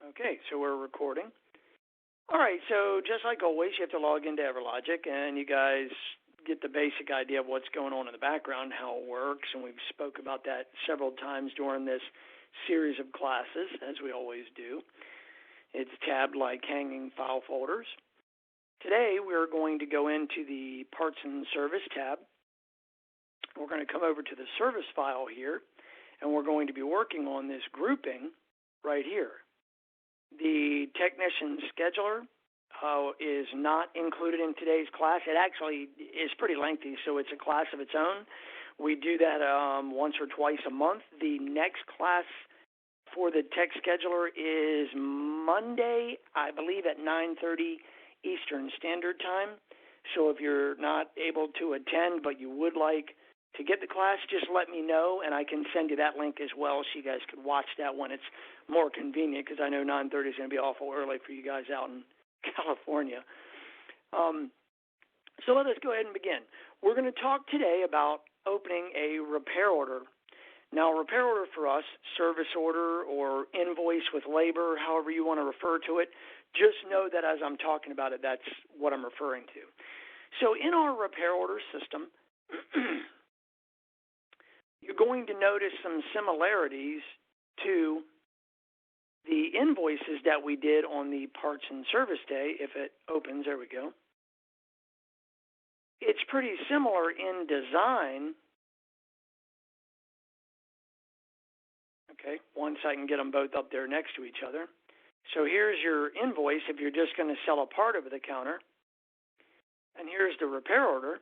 Okay, so we're recording. All right, so just like always, you have to log into EverLogic, and you guys get the basic idea of what's going on in the background, how it works, and we've spoke about that several times during this series of classes, as we always do. It's tabbed like hanging file folders. Today, we're going to go into the Parts and Service tab. We're going to come over to the service file here, and we're going to be working on this grouping right here. The technician scheduler is not included in today's class. It actually is pretty lengthy, so it's a class of its own. We do that once or twice a month. The next class for the tech scheduler is Monday, I believe, at 9:30 Eastern Standard Time. So if you're not able to attend but you would like to get the class, just let me know, and I can send you that link as well so you guys could watch that when it's more convenient, because I know 9:30 is going to be awful early for you guys out in California. So let us go ahead and begin. We're going to talk today about opening a repair order. Now, a repair order for us, service order or invoice with labor, however you want to refer to it, just know that as I'm talking about it, that's what I'm referring to. So in our repair order system, you're going to notice some similarities to the invoices that we did on the parts and service day. If it opens, there we go. It's pretty similar in design. Okay, once I can get them both up there next to each other. So here's your invoice if you're just going to sell a part over the counter. And here's the repair order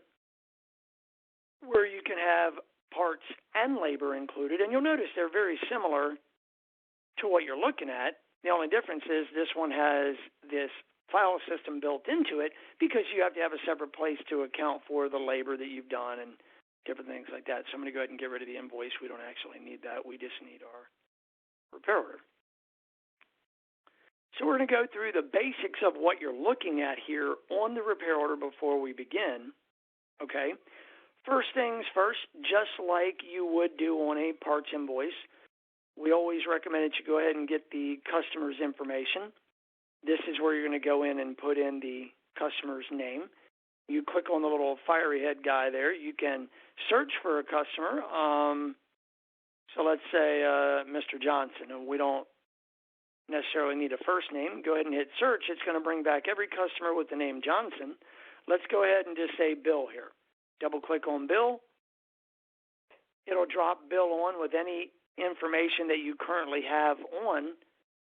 where you can have parts and labor included. And you'll notice they're very similar to what you're looking at. The only difference is this one has this file system built into it because you have to have a separate place to account for the labor that you've done and different things like that. So I'm going to go ahead and get rid of the invoice. We don't actually need that. We just need our repair order. So we're going to go through the basics of what you're looking at here on the repair order before we begin. Okay. First things first, just like you would do on a parts invoice, we always recommend that you go ahead and get the customer's information. This is where you're going to go in and put in the customer's name. You click on the little fiery head guy there. You can search for a customer. So let's say Mr. Johnson, and we don't necessarily need a first name. Go ahead and hit search. It's going to bring back every customer with the name Johnson. Let's go ahead and just say Bill here. Double click on Bill. It'll drop Bill on with any information that you currently have on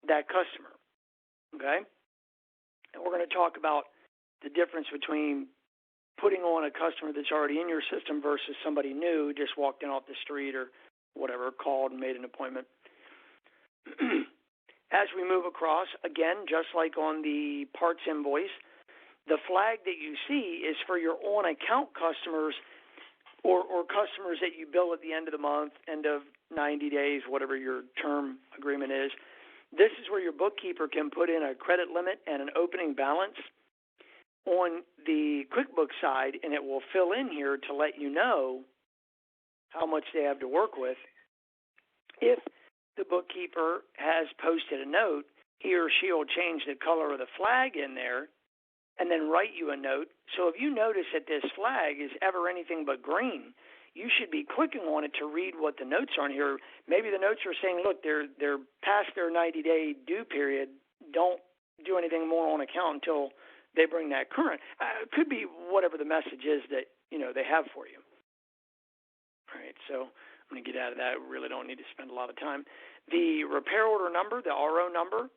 that customer. Okay? And we're going to talk about the difference between putting on a customer that's already in your system versus somebody new who just walked in off the street or whatever, called and made an appointment. As we move across, again, just like on the parts invoice, the flag that you see is for your on-account customers or customers that you bill at the end of the month, end of 90 days, whatever your term agreement is. This is where your bookkeeper can put in a credit limit and an opening balance on the QuickBooks side, and it will fill in here to let you know how much they have to work with. If the bookkeeper has posted a note, he or she will change the color of the flag in there and then write you a note. So if you notice that this flag is ever anything but green, you should be clicking on it to read what the notes are on here. Maybe the notes are saying, look, they're past their 90-day due period. Don't do anything more on account until they bring that current. It could be whatever the message is that they have for you. All right, so I'm going to get out of that. We really don't need to spend a lot of time. The repair order number, the RO number,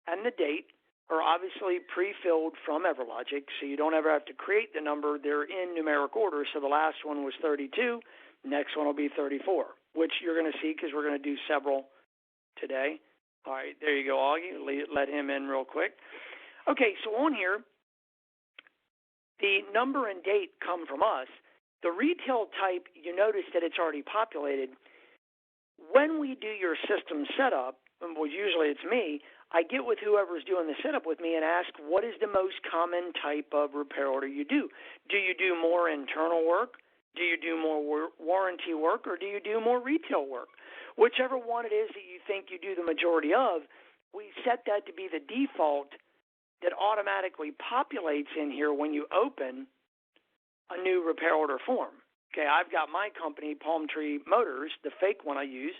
and the date are obviously pre-filled from EverLogic, so you don't ever have to create the number. They're in numeric order, so the last one was 32. Next one will be 34, which you're going to see because we're going to do several today. All right, there you go, Augie. Let him in real quick. Okay, so on here, the number and date come from us. The retail type, you notice that it's already populated. When we do your system setup, well, usually it's me, I get with whoever's doing the setup with me and ask, what is the most common type of repair order you do? Do you do more internal work? Do you do more warranty work? Or do you do more retail work? Whichever one it is that you think you do the majority of, we set that to be the default that automatically populates in here when you open a new repair order form. Okay, I've got my company, Palm Tree Motors, the fake one I use,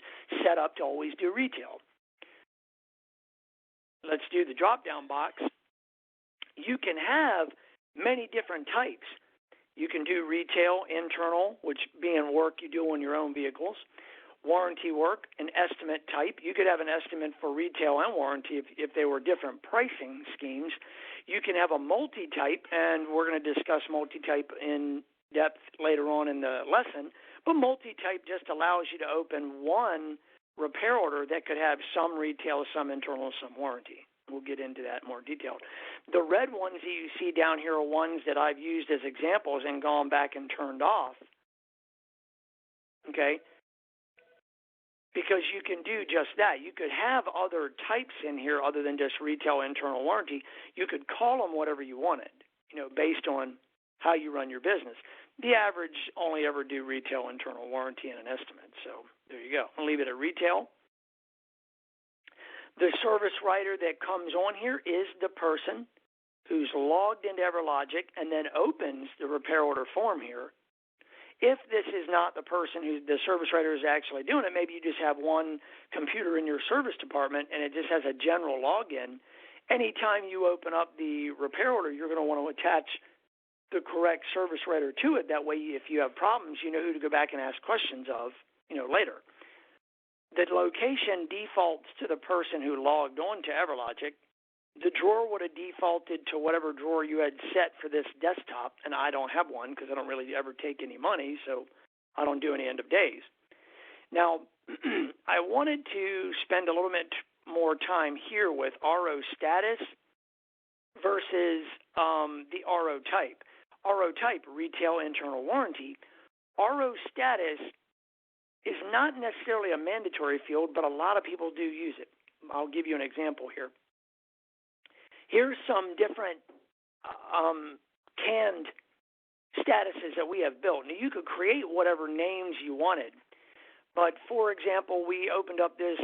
set up to always do retail. Let's do the drop-down box. You can have many different types. You can do retail, internal, which being work you do on your own vehicles, warranty work, an estimate type. You could have an estimate for retail and warranty if they were different pricing schemes. You can have a multi-type, and we're going to discuss multi-type in depth later on in the lesson, but multi-type just allows you to open one repair order that could have some retail, some internal, some warranty. We'll get into that in more detail. The red ones that you see down here are ones that I've used as examples and gone back and turned off, okay, because you can do just that. You could have other types in here other than just retail, internal, warranty. You could call them whatever you wanted, based on how you run your business. The average only ever do retail, internal, warranty, and an estimate. So there you go. I'll leave it at retail. The service writer that comes on here is the person who's logged into EverLogic and then opens the repair order form here. If this is not the person who the service writer is actually doing it, maybe you just have one computer in your service department and it just has a general login. Anytime you open up the repair order, you're going to want to attach the correct service writer to it. That way, if you have problems, you know who to go back and ask questions of, later. The location defaults to the person who logged on to EverLogic. The drawer would have defaulted to whatever drawer you had set for this desktop, and I don't have one because I don't really ever take any money, so I don't do any end of days. Now, I wanted to spend a little bit more time here with RO status versus the RO type. RO type, retail internal warranty. RO status is not necessarily a mandatory field, but a lot of people do use it. I'll give you an example here. Here's some different canned statuses that we have built. Now, you could create whatever names you wanted, but for example, we opened up this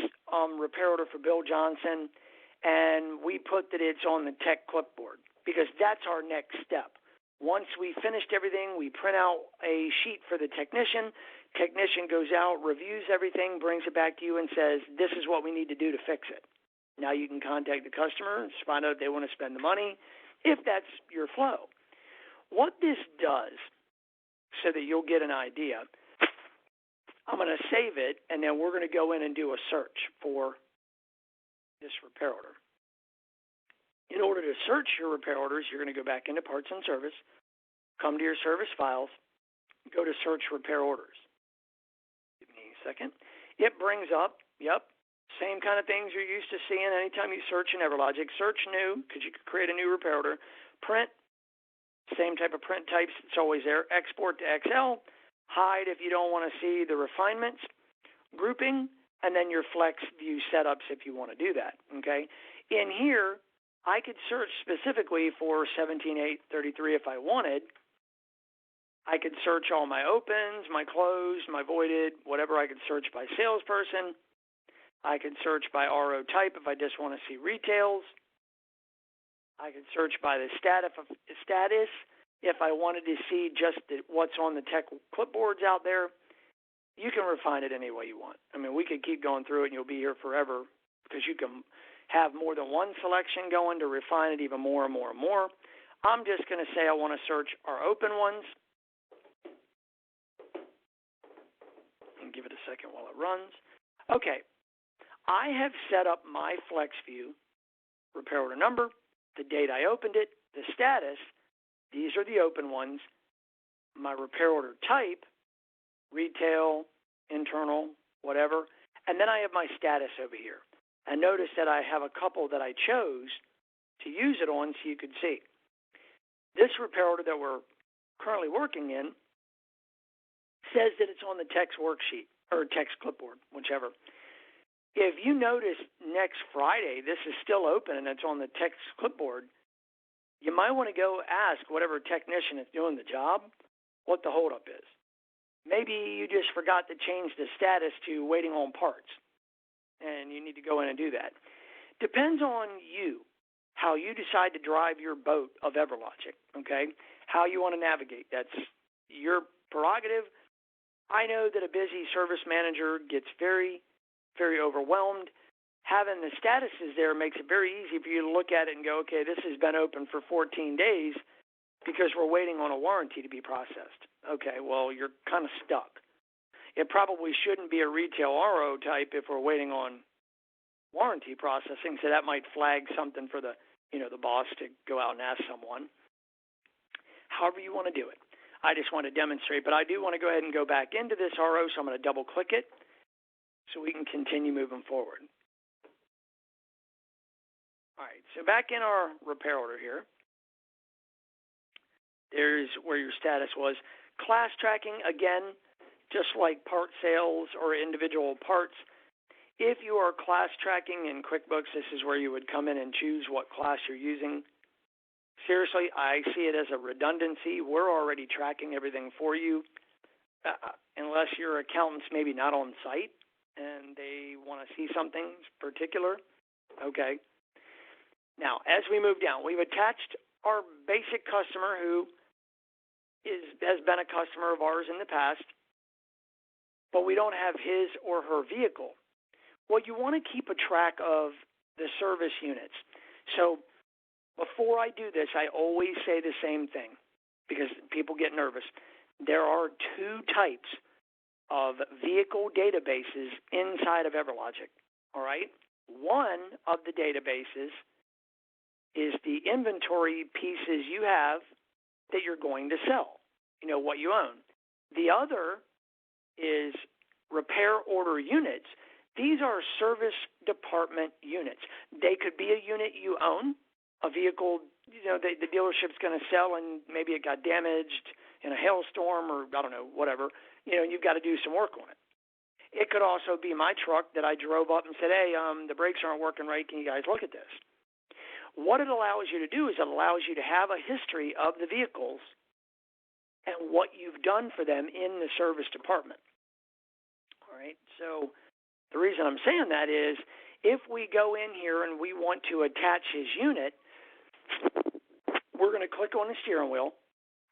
repair order for Bill Johnson, and we put that it's on the tech clipboard because that's our next step. Once we finished everything, we print out a sheet for the technician. Technician goes out, reviews everything, brings it back to you and says, this is what we need to do to fix it. Now you can contact the customer and find out if they want to spend the money, if that's your flow. What this does, so that you'll get an idea, I'm going to save it, and then we're going to go in and do a search for this repair order. In order to search your repair orders, you're going to go back into Parts and Service, come to your service files, go to Search Repair Orders. Give me a second. It brings up, same kind of things you're used to seeing anytime you search in EverLogic. Search new, because you could create a new repair order. Print, same type of print types. It's always there. Export to Excel. Hide if you don't want to see the refinements. Grouping, and then your Flex View setups if you want to do that. Okay. In here, I could search specifically for 17.833 if I wanted. I could search all my opens, my closed, my voided, whatever. I could search by salesperson. I could search by RO type if I just want to see retails. I could search by the status if I wanted to see just what's on the tech clipboards out there. You can refine it any way you want. I mean, we could keep going through it and you'll be here forever because you can have more than one selection going to refine it even more and more and more. I'm just going to say I want to search our open ones. And give it a second while it runs. Okay. I have set up my Flex View, repair order number, the date I opened it, the status. These are the open ones. My repair order type, retail, internal, whatever. And then I have my status over here. And notice that I have a couple that I chose to use it on so you could see. This repair order that we're currently working in says that it's on the text worksheet or text clipboard, whichever. If you notice next Friday this is still open and it's on the text clipboard, you might want to go ask whatever technician is doing the job what the holdup is. Maybe you just forgot to change the status to waiting on parts, and you need to go in and do that. Depends on you, how you decide to drive your boat of EverLogic, okay? How you want to navigate. That's your prerogative. I know that a busy service manager gets very, very overwhelmed. Having the statuses there makes it very easy for you to look at it and go, okay, this has been open for 14 days because we're waiting on a warranty to be processed. Okay, well, you're kind of stuck. It probably shouldn't be a retail RO type if we're waiting on warranty processing, so that might flag something for the boss to go out and ask someone. However you want to do it. I just want to demonstrate, but I do want to go ahead and go back into this RO, so I'm going to double click it so we can continue moving forward. All right, so back in our repair order here, there's where your status was. Class tracking, again, just like part sales or individual parts, if you are class tracking in QuickBooks, this is where you would come in and choose what class you're using. Seriously, I see it as a redundancy. We're already tracking everything for you, unless your accountant's maybe not on site and they want to see something particular. Okay. Now, as we move down, we've attached our basic customer who has been a customer of ours in the past, but we don't have his or her vehicle. Well, you want to keep a track of the service units. So before I do this, I always say the same thing because people get nervous. There are two types of vehicle databases inside of EverLogic, all right? One of the databases is the inventory pieces you have that you're going to sell, what you own. The other is repair order units. These are service department units. They could be a unit you own, a vehicle, the dealership's going to sell and maybe it got damaged in a hailstorm or, I don't know, whatever, and you've got to do some work on it. It could also be my truck that I drove up and said, hey, the brakes aren't working right. Can you guys look at this? What it allows you to do is it allows you to have a history of the vehicles and what you've done for them in the service department. All right, so the reason I'm saying that is if we go in here and we want to attach his unit, we're going to click on the steering wheel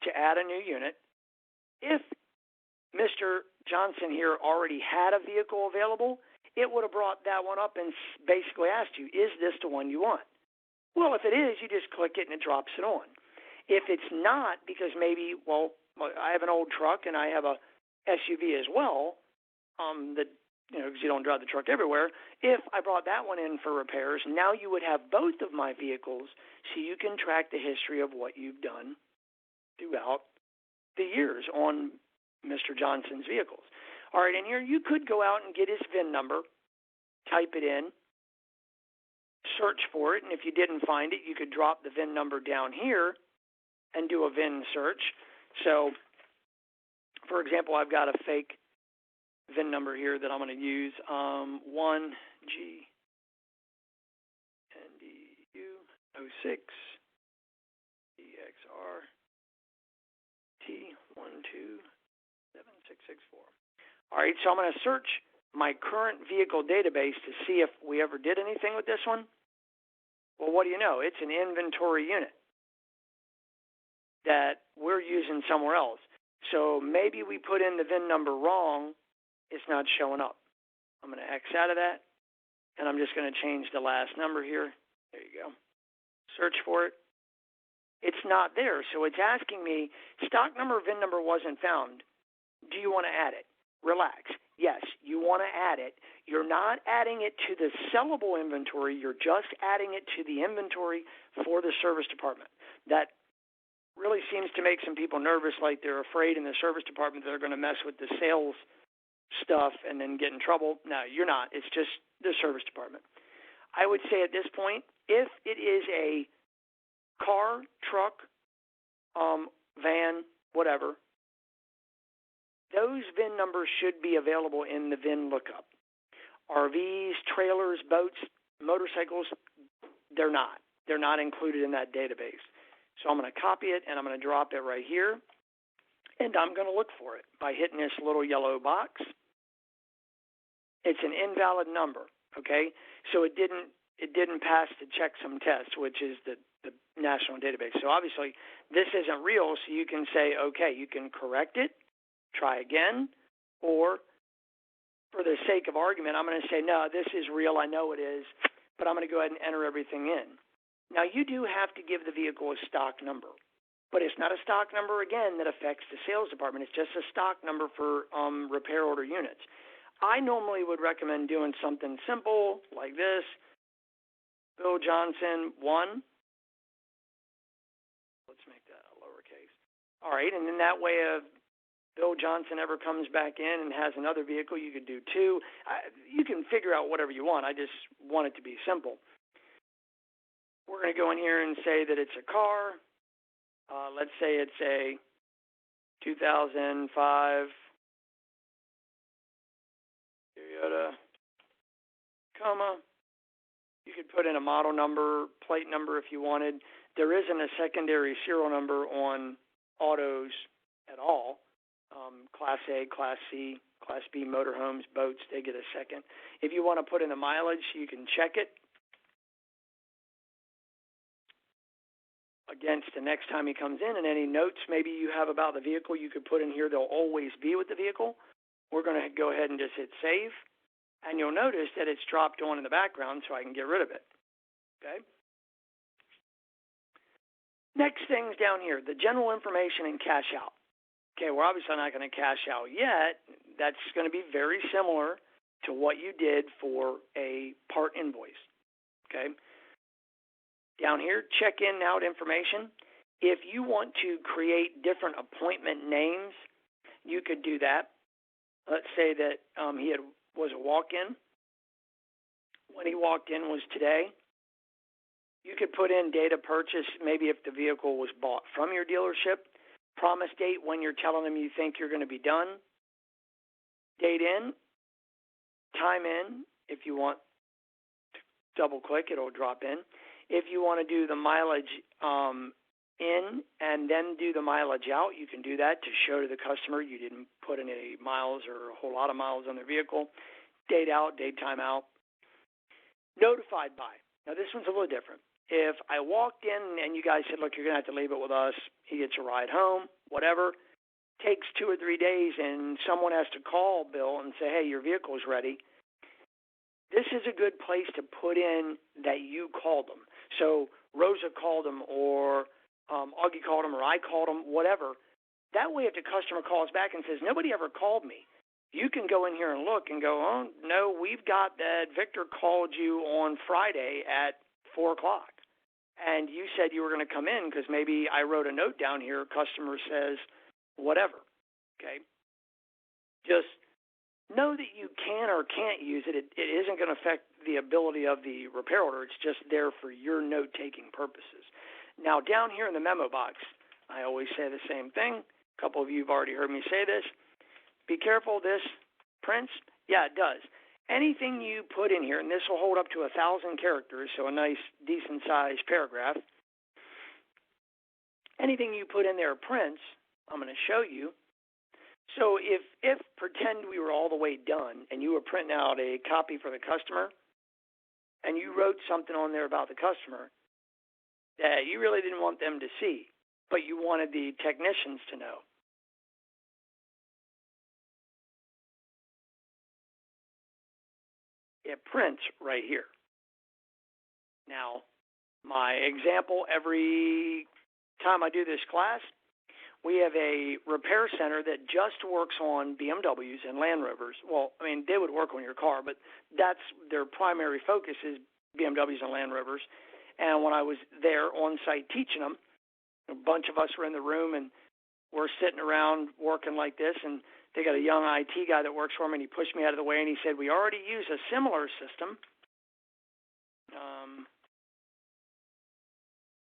to add a new unit. If Mr. Johnson here already had a vehicle available, it would have brought that one up and basically asked you, is this the one you want? Well, if it is, you just click it and it drops it on. If it's not, because maybe, I have an old truck and I have a SUV as well, because you don't drive the truck everywhere. If I brought that one in for repairs, now you would have both of my vehicles so you can track the history of what you've done throughout the years on Mr. Johnson's vehicles. All right, and here you could go out and get his VIN number, type it in, search for it, and if you didn't find it, you could drop the VIN number down here and do a VIN search. So, for example, I've got a fake VIN number here that I'm going to use, 1GNDU06 EXR T127664. All right, so I'm going to search my current vehicle database to see if we ever did anything with this one. Well, what do you know? It's an inventory unit that we're using somewhere else. So maybe we put in the VIN number wrong. It's not showing up. I'm going to X out of that, and I'm just going to change the last number here. There you go. Search for it. It's not there, so it's asking me, stock number, VIN number wasn't found. Do you want to add it? Relax. Yes, you want to add it. You're not adding it to the sellable inventory. You're just adding it to the inventory for the service department. That really seems to make some people nervous, like they're afraid in the service department they're going to mess with the sales stuff and then get in trouble. No, you're not. It's just the service department. I would say at this point, if it is a car, truck, van, whatever, those VIN numbers should be available in the VIN lookup. RVs, trailers, boats, motorcycles, they're not. They're not included in that database. So I'm going to copy it and I'm going to drop it right here. And I'm going to look for it by hitting this little yellow box. It's an invalid number, okay? So it didn't it didn't pass the checksum test, which is the national database. So obviously this isn't real, so you can say, okay, you can correct it, try again, or for the sake of argument, I'm going to say, no, this is real, I know it is, but I'm going to go ahead and enter everything in. Now, you do have to give the vehicle a stock number, but it's not a stock number, again, that affects the sales department. It's just a stock number for repair order units. I normally would recommend doing something simple like this. Bill Johnson 1. Let's make that a lowercase. All right, and then that way if Bill Johnson ever comes back in and has another vehicle, you could do 2. You can figure out whatever you want. I just want it to be simple. We're going to go in here and say that it's a car. Let's say it's a 2005 Toyota Tacoma. You could put in a model number, plate number if you wanted. There isn't a secondary serial number on autos at all. Class A, Class C, Class B motorhomes, boats, they get a second. If you want to put in the mileage, you can check it against the next time he comes in, and any notes maybe you have about the vehicle you could put in here. They'll always be with the vehicle. We're going to go ahead and just hit save, and you'll notice that it's dropped on in the background so I can get rid of it. Okay. Next thing's down here, the general information and cash out. Okay, we're obviously not going to cash out yet. That's going to be very similar to what you did for a part invoice. Okay. Down here, check in and out information. If you want to create different appointment names, you could do that. Let's say that he was a walk-in. When he walked in was today. You could put in date of purchase, maybe if the vehicle was bought from your dealership. Promise date when you're telling them you think you're going to be done. Date in. Time in. If you want to double click, it'll drop in. If you want to do the mileage in and then do the mileage out, you can do that to show to the customer you didn't put in any miles or a whole lot of miles on their vehicle. Date out, date time out. Notified by. Now, this one's a little different. If I walked in and you guys said, look, you're going to have to leave it with us, he gets a ride home, whatever, takes 2 or 3 days and someone has to call Bill and say, hey, your vehicle's ready, this is a good place to put in that you called them. So Rosa called him or Augie called him or I called him, whatever. That way if the customer calls back and says, nobody ever called me, you can go in here and look and go, oh, no, we've got that Victor called you on Friday at 4 o'clock. And you said you were going to come in because maybe I wrote a note down here, customer says whatever, okay? Just know that you can or can't use it. It isn't going to affect the ability of the repair order. It's just there for your note-taking purposes. Now, down here in the memo box, I always say the same thing. A couple of you have already heard me say this. Be careful, this prints. Yeah, it does. Anything you put in here, and this will hold up to 1,000 characters, so a nice, decent-sized paragraph. Anything you put in there prints. I'm going to show you. So if pretend we were all the way done and you were printing out a copy for the customer and you wrote something on there about the customer that you really didn't want them to see, but you wanted the technicians to know. It prints right here. Now, my example, every time I do this class, we have a repair center that just works on BMWs and Land Rovers. Well, I mean, they would work on your car, but that's their primary focus is BMWs and Land Rovers. And when I was there on site teaching them, a bunch of us were in the room and we're sitting around working like this, and they got a young IT guy that works for them, and he pushed me out of the way, and he said, we already use a similar system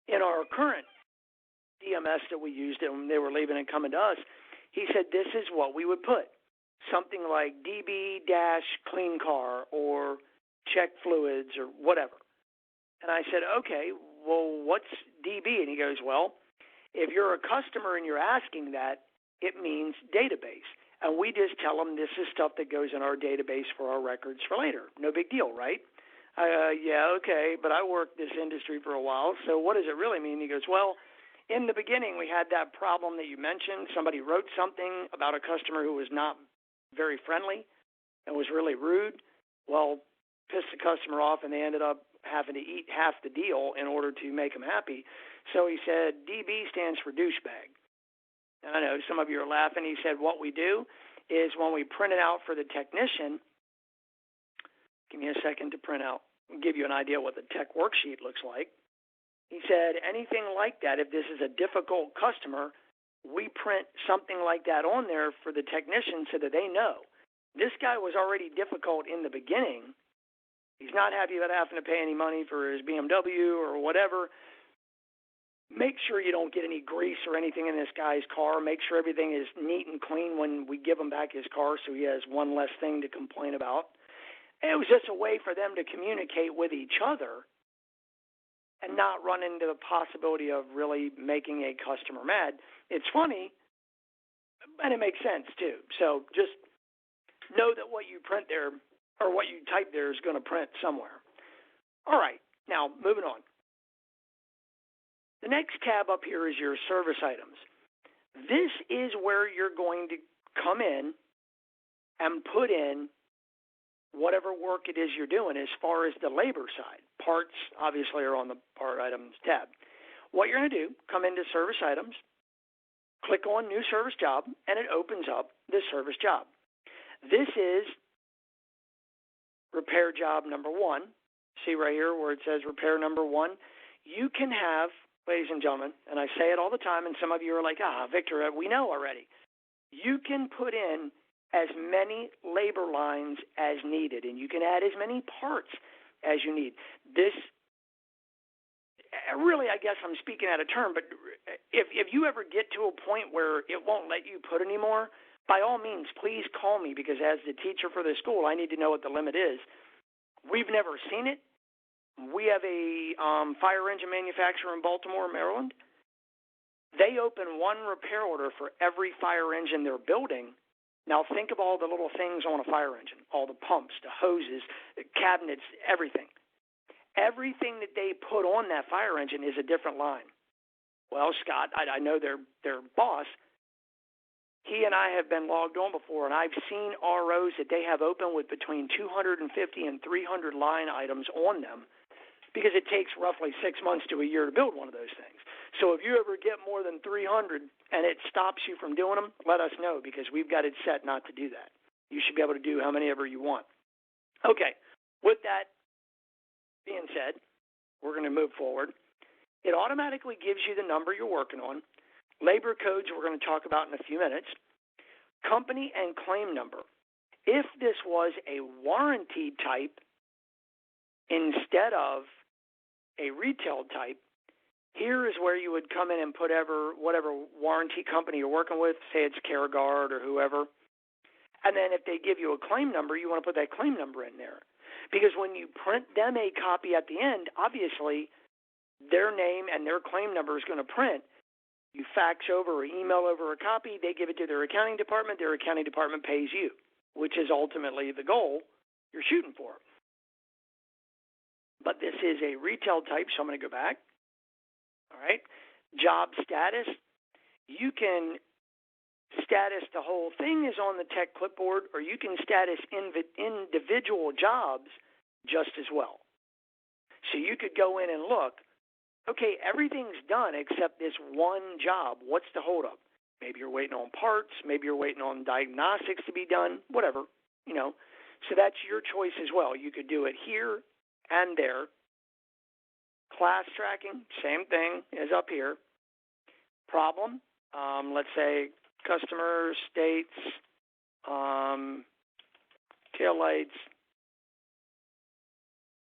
in our current DMS that we used when they were leaving and coming to us. He said, this is what we would put, something like DB-clean car or check fluids or whatever. And I said, okay, well, what's DB? And he goes, well, if you're a customer and you're asking that, it means database. And we just tell them this is stuff that goes in our database for our records for later. No big deal, right? Yeah, okay, but I worked this industry for a while, so what does it really mean? He goes, well, in the beginning, we had that problem that you mentioned. Somebody wrote something about a customer who was not very friendly and was really rude. Well, pissed the customer off, and they ended up having to eat half the deal in order to make them happy. So he said, DB stands for douchebag. And I know some of you are laughing. He said, what we do is when we print it out for the technician, give me a second to print out, and give you an idea what the tech worksheet looks like. He said, anything like that, if this is a difficult customer, we print something like that on there for the technician so that they know. This guy was already difficult in the beginning. He's not happy about having to pay any money for his BMW or whatever. Make sure you don't get any grease or anything in this guy's car. Make sure everything is neat and clean when we give him back his car so he has one less thing to complain about. And it was just a way for them to communicate with each other and not run into the possibility of really making a customer mad. It's funny, and it makes sense too. So just know that what you print there or what you type there is going to print somewhere. All right, now moving on. The next tab up here is your service items. This is where you're going to come in and put in whatever work it is you're doing as far as the labor side. Parts, obviously, are on the part items tab. What you're going to do, come into service items, click on new service job, and it opens up the service job. This is repair job number 1. See right here where it says repair number 1. You can have, ladies and gentlemen, and I say it all the time, and some of you are like, Victor, we know already. You can put in as many labor lines as needed, and you can add as many parts as you need. This, really, I guess I'm speaking out of turn, but if you ever get to a point where it won't let you put any more, by all means, please call me, because as the teacher for the school, I need to know what the limit is. We've never seen it. We have a fire engine manufacturer in Baltimore, Maryland. They open one repair order for every fire engine they're building. Now think of all the little things on a fire engine, all the pumps, the hoses, the cabinets, everything. Everything that they put on that fire engine is a different line. Well, Scott, I know their boss. He and I have been logged on before, and I've seen ROs that they have open with between 250 and 300 line items on them, because it takes roughly 6 months to a year to build one of those things. So if you ever get more than 300 and it stops you from doing them, let us know, because we've got it set not to do that. You should be able to do how many ever you want. Okay, with that being said, we're going to move forward. It automatically gives you the number you're working on. Labor codes we're going to talk about in a few minutes. Company and claim number. If this was a warranty type instead of a retail type, here is where you would come in and put whatever warranty company you're working with, say it's CareGuard or whoever. And then if they give you a claim number, you want to put that claim number in there. Because when you print them a copy at the end, obviously their name and their claim number is going to print. You fax over or email over a copy, they give it to their accounting department pays you, which is ultimately the goal you're shooting for. But this is a retail type, so I'm going to go back. All right. Job status. You can status the whole thing is on the tech clipboard, or you can status individual jobs just as well. So you could go in and look, okay, everything's done except this one job. What's the holdup? Maybe you're waiting on parts. Maybe you're waiting on diagnostics to be done, whatever, So that's your choice as well. You could do it here and there. Class tracking, same thing as up here. Problem, let's say customer states, taillights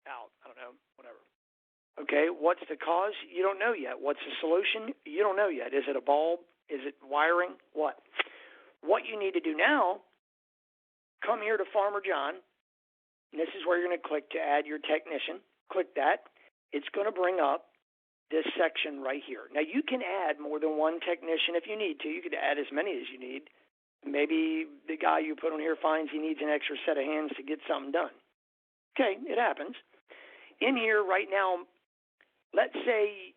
out. I don't know, whatever. Okay, what's the cause? You don't know yet. What's the solution? You don't know yet. Is it a bulb? Is it wiring? What? What you need to do now, come here to Farmer John, and this is where you're going to click to add your technician. Click that. It's going to bring up this section right here. Now, you can add more than one technician if you need to. You could add as many as you need. Maybe the guy you put on here finds he needs an extra set of hands to get something done. Okay, it happens. in here right now, let's say,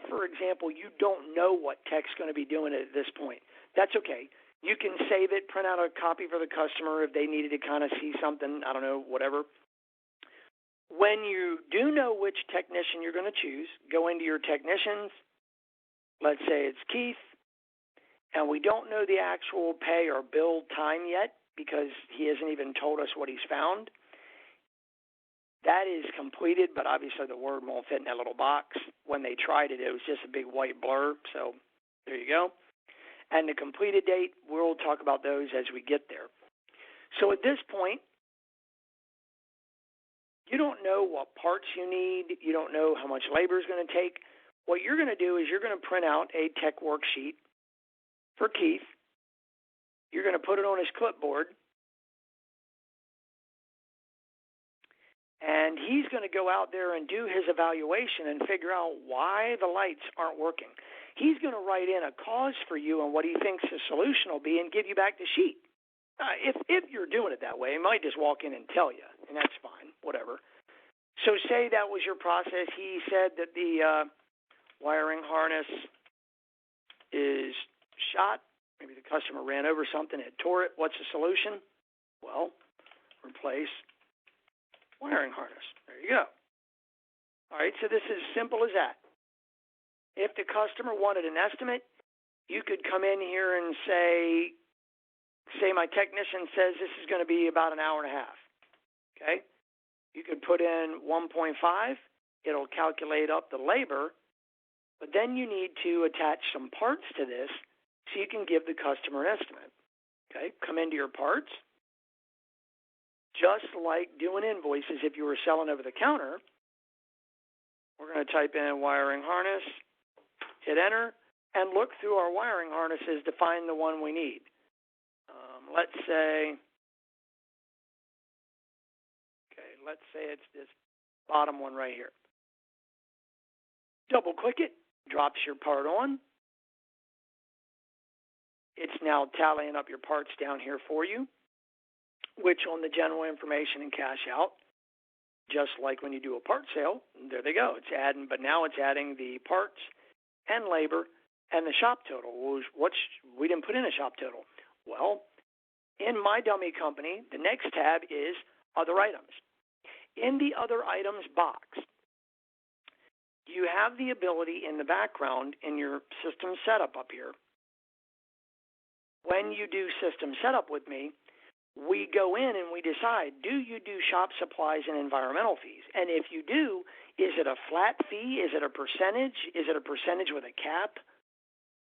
for example, you don't know what tech's going to be doing it at this point. That's okay. You can save it, print out a copy for the customer if they needed to kind of see something, I don't know, whatever. When you do know which technician you're going to choose, go into your technicians. Let's say it's Keith, and we don't know the actual pay or bill time yet because he hasn't even told us what he's found. That is completed, but obviously the word won't fit in that little box. When they tried it, it was just a big white blur, so there you go. And the completed date, we'll talk about those as we get there. So at this point, you don't know what parts you need. You don't know how much labor is going to take. What you're going to do is you're going to print out a tech worksheet for Keith. You're going to put it on his clipboard. And he's going to go out there and do his evaluation and figure out why the lights aren't working. He's going to write in a cause for you and what he thinks the solution will be and give you back the sheet. If you're doing it that way, he might just walk in and tell you, and that's fine, whatever. So say that was your process. He said that the wiring harness is shot. Maybe the customer ran over something, it tore it. What's the solution? Well, replace wiring harness. There you go. All right, so this is as simple as that. If the customer wanted an estimate, you could come in here and say my technician says this is going to be about an hour and a half. Okay? You could put in 1.5. It'll calculate up the labor, but then you need to attach some parts to this so you can give the customer an estimate. Okay? Come into your parts. Just like doing invoices if you were selling over the counter, we're going to type in wiring harness, hit enter, and look through our wiring harnesses to find the one we need. Let's say it's this bottom one right here. Double click it, drops your part on. It's now tallying up your parts down here for you, which on the general information and cash out, just like when you do a part sale, there they go. It's adding, but now it's adding the parts and labor and the shop total. We didn't put in a shop total. Well, in my dummy company, the next tab is other items. In the other items box, you have the ability in the background in your system setup up here. When you do system setup with me, we go in and we decide, do you do shop supplies and environmental fees? And if you do, is it a flat fee? Is it a percentage? Is it a percentage with a cap?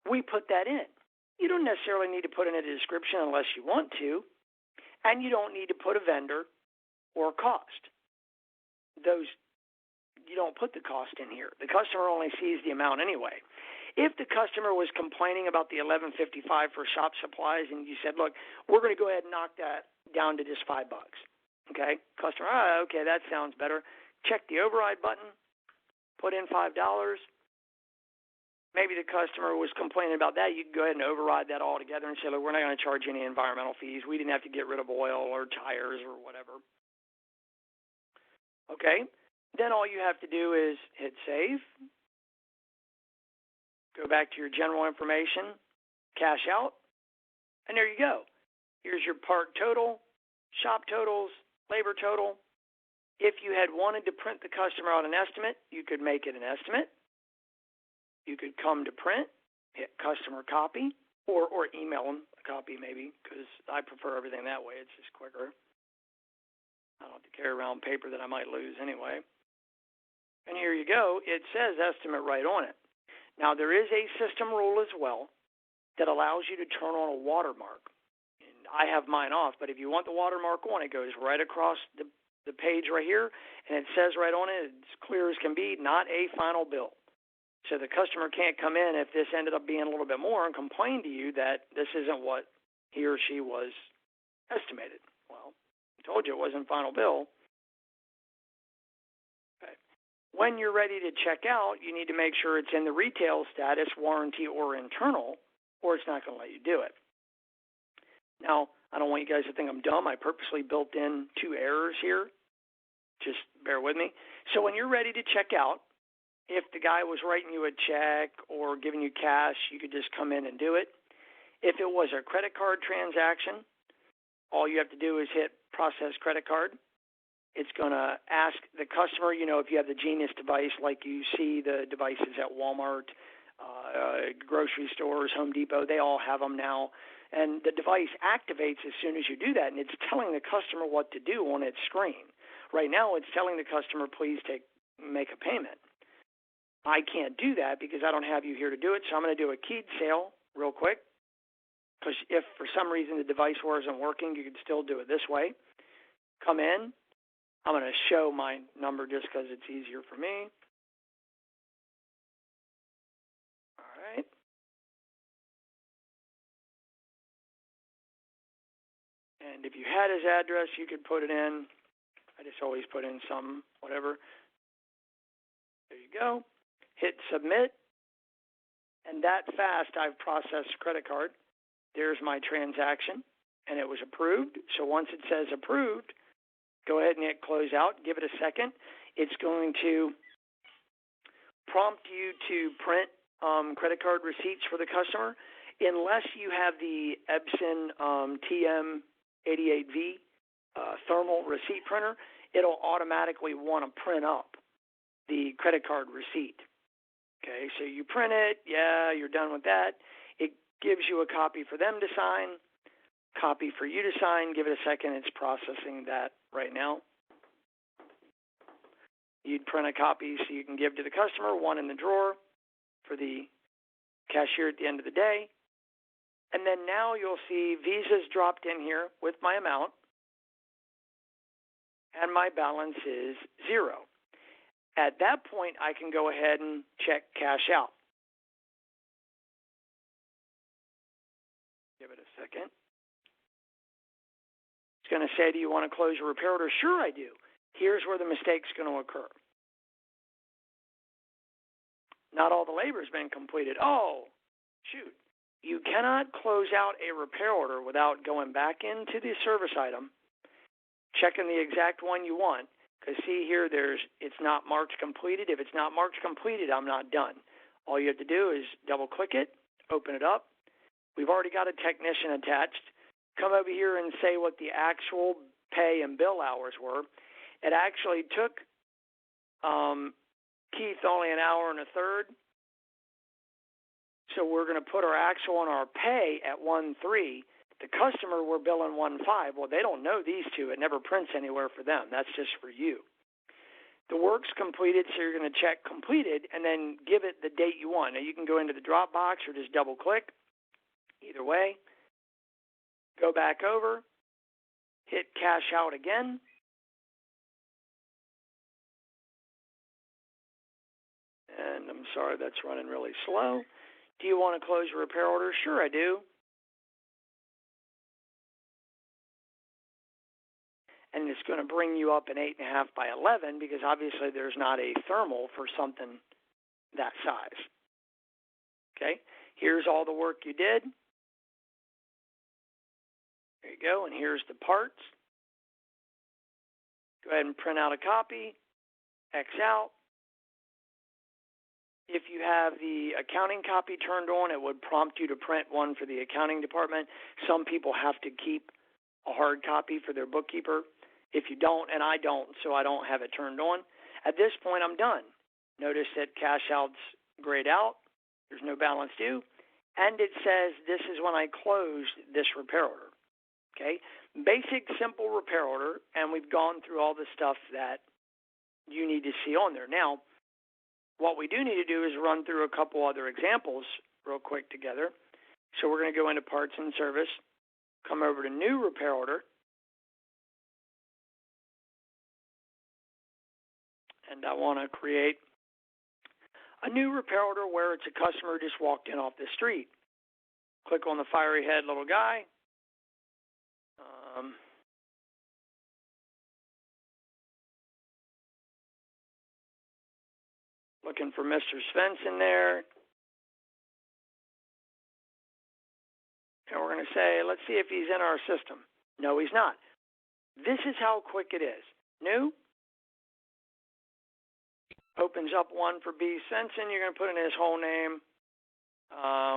We put that in. You don't necessarily need to put in a description unless you want to, and you don't need to put a vendor or cost. You don't put the cost in here. The customer only sees the amount anyway. If the customer was complaining about the $11.55 for shop supplies and you said, look, we're going to go ahead and knock that down to just $5. Okay? Customer, okay, that sounds better. Check the override button, put in $5. Maybe the customer was complaining about that. You can go ahead and override that altogether and say, look, we're not going to charge any environmental fees. We didn't have to get rid of oil or tires or whatever. Okay? Then all you have to do is hit save. Go back to your general information, cash out, and there you go. Here's your part total, shop totals, labor total. If you had wanted to print the customer out an estimate, you could make it an estimate. You could come to print, hit customer copy, or email them a copy maybe, because I prefer everything that way. It's just quicker. I don't have to carry around paper that I might lose anyway. And here you go. It says estimate right on it. Now, there is a system rule as well that allows you to turn on a watermark. And I have mine off, but if you want the watermark on, it goes right across the page right here, and it says right on it, it's clear as can be, not a final bill. So the customer can't come in if this ended up being a little bit more and complain to you that this isn't what he or she was estimated. Well, I told you it wasn't final bill. Okay. When you're ready to check out, you need to make sure it's in the retail status, warranty, or internal, or it's not going to let you do it. Now, I don't want you guys to think I'm dumb. I purposely built in 2 errors here Just bear with me. So when you're ready to check out, if the guy was writing you a check or giving you cash, you could just come in and do it. If it was a credit card transaction, all you have to do is hit process credit card. It's going to ask the customer, if you have the Genius device, like you see the devices at Walmart, grocery stores, Home Depot, they all have them now. And the device activates as soon as you do that, and it's telling the customer what to do on its screen. Right now, it's telling the customer, please make a payment. I can't do that because I don't have you here to do it, so I'm going to do a keyed sale real quick, because if for some reason the device wasn't working, you could still do it this way. Come in. I'm going to show my number just because it's easier for me. All right. And if you had his address, you could put it in. I just always put in some, whatever. There you go. Hit submit. And that fast, I've processed credit card. There's my transaction, and it was approved. So once it says approved, go ahead and hit close out. Give it a second. It's going to prompt you to print credit card receipts for the customer. Unless you have the Epson TM88V thermal receipt printer, it'll automatically want to print up the credit card receipt. Okay, so you print it. Yeah, you're done with that. It gives you a copy for them to sign, copy for you to sign. Give it a second. It's processing that right now. You'd print a copy so you can give to the customer, one in the drawer for the cashier at the end of the day. And then now you'll see Visa's dropped in here with my amount, and my balance is 0. At that point, I can go ahead and check cash out. Give it a second. It's going to say, do you want to close your repair order? Sure, I do. Here's where the mistake's going to occur. Not all the labor has been completed. Oh, shoot. You cannot close out a repair order without going back into the service item, checking the exact one you want. Because see here, it's not marked completed. If it's not marked completed, I'm not done. All you have to do is double-click it, open it up. We've already got a technician attached. Come over here and say what the actual pay and bill hours were. It actually took Keith only an hour and a third. So we're going to put our actual and our pay at 1.3. The customer, we're billing 1.5. Well, they don't know these two. It never prints anywhere for them. That's just for you. The work's completed, so you're going to check completed and then give it the date you want. Now, you can go into the Dropbox or just double-click. Either way. Go back over. Hit cash out again. And I'm sorry, that's running really slow. Do you want to close your repair order? Sure, I do. And it's going to bring you up an 8.5 by 11 because obviously there's not a thermal for something that size. Okay, here's all the work you did. There you go, and here's the parts. Go ahead and print out a copy, X out. If you have the accounting copy turned on, it would prompt you to print one for the accounting department. Some people have to keep a hard copy for their bookkeeper. If you don't, and I don't, so I don't have it turned on. At this point, I'm done. Notice that cash out's grayed out. There's no balance due. And it says this is when I closed this repair order. Okay? Basic, simple repair order, and we've gone through all the stuff that you need to see on there. Now, what we do need to do is run through a couple other examples real quick together. So we're going to go into parts and service, come over to new repair order, and I want to create a new repair order where it's a customer just walked in off the street. Click on the fiery head little guy. Looking for Mr. Svensson there. And we're going to say, let's see if he's in our system. No, he's not. This is how quick it is. New, opens up one for B. Sensen. You're going to put in his whole name.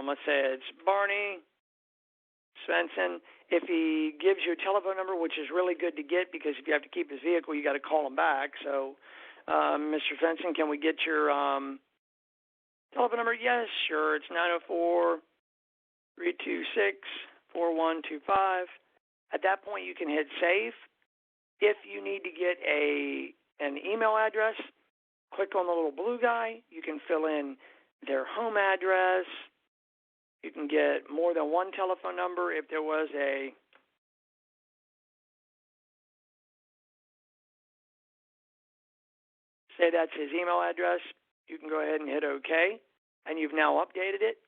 Let's say it's Barney Svensson. If he gives you a telephone number, which is really good to get, because if you have to keep his vehicle, you got to call him back. So, Mr. Svensson, can we get your telephone number? Yes, sure. It's 904-326-4125. At that point, you can hit save. If you need to get an email address, click on the little blue guy. You can fill in their home address. You can get more than one telephone number. If there was say that's his email address, you can go ahead and hit OK. And you've now updated it.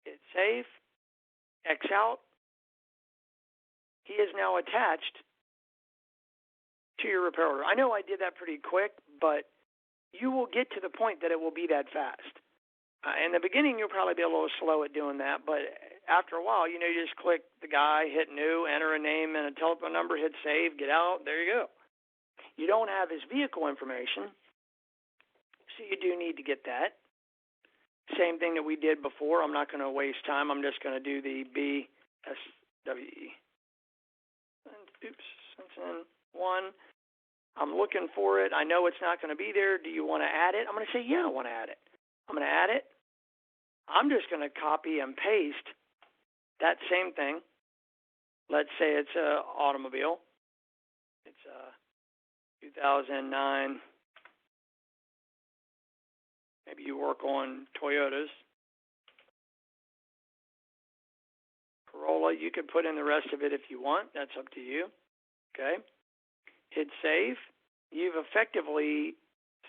Hit save. X out. He is now attached to your repair order. I know I did that pretty quick, but you will get to the point that it will be that fast. In the beginning, you'll probably be a little slow at doing that, but after a while, you just click the guy, hit new, enter a name and a telephone number, hit save, get out, there you go. You don't have his vehicle information, so you do need to get that. Same thing that we did before. I'm not going to waste time. I'm just going to do the BSWE. Sensen 1. I'm looking for it. I know it's not going to be there. Do you want to add it? I'm going to say, yeah, I want to add it. I'm going to add it. I'm just going to copy and paste that same thing. Let's say it's an automobile. It's a 2009. Maybe you work on Toyotas. Corolla. You could put in the rest of it if you want. That's up to you. Okay. Hit save. You've effectively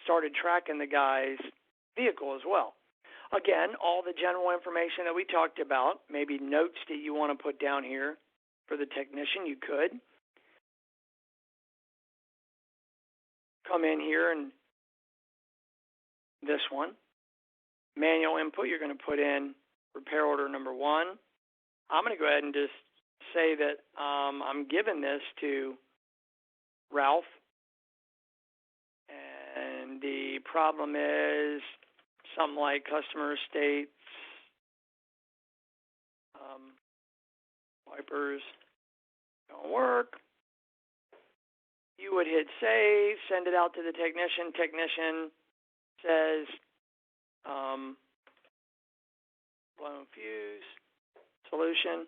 started tracking the guy's vehicle as well. Again, all the general information that we talked about, maybe notes that you want to put down here for the technician, you could. Come in here and this one. Manual input, you're going to put in repair order number 1. I'm going to go ahead and just say that I'm giving this to Ralph. And the problem is something like customer states wipers don't work. You would hit save, send it out to the technician. Technician says blown fuse, solution,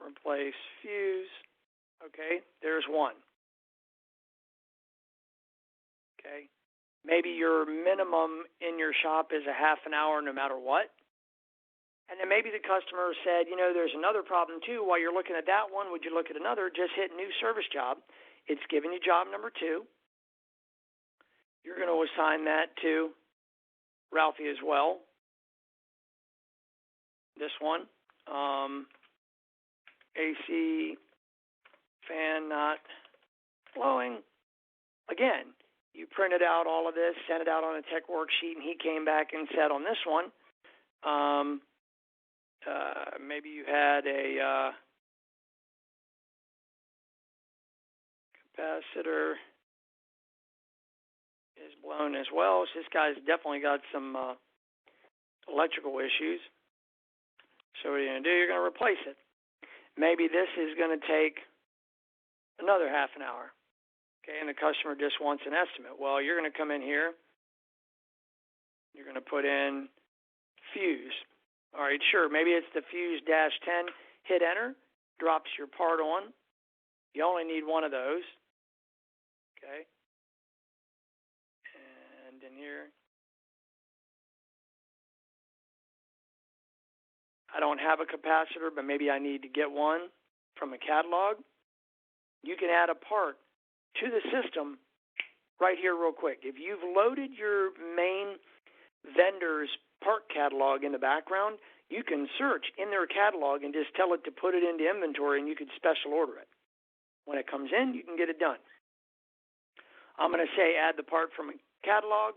replace fuse. Okay, there's one. Okay, maybe your minimum in your shop is a half an hour no matter what. And then maybe the customer said, there's another problem too. While you're looking at that one, would you look at another? Just hit new service job. It's giving you job number 2. You're going to assign that to Ralphie as well. This one. AC fan not blowing. Again, you printed out all of this, sent it out on a tech worksheet, and he came back and said on this one, maybe you had a capacitor is blown as well. So this guy's definitely got some electrical issues. So what are you going to do? You're going to replace it. Maybe this is going to take another half an hour. Okay, and the customer just wants an estimate. Well, you're going to come in here. You're going to put in fuse. All right, sure. Maybe it's the fuse -10. Hit enter. Drops your part on. You only need one of those. Okay. And in here, I don't have a capacitor, but maybe I need to get one from a catalog. You can add a part to the system right here real quick. If you've loaded your main vendor's part catalog in the background, you can search in their catalog and just tell it to put it into inventory, and you can special order it. When it comes in, you can get it done. I'm going to say add the part from a catalog.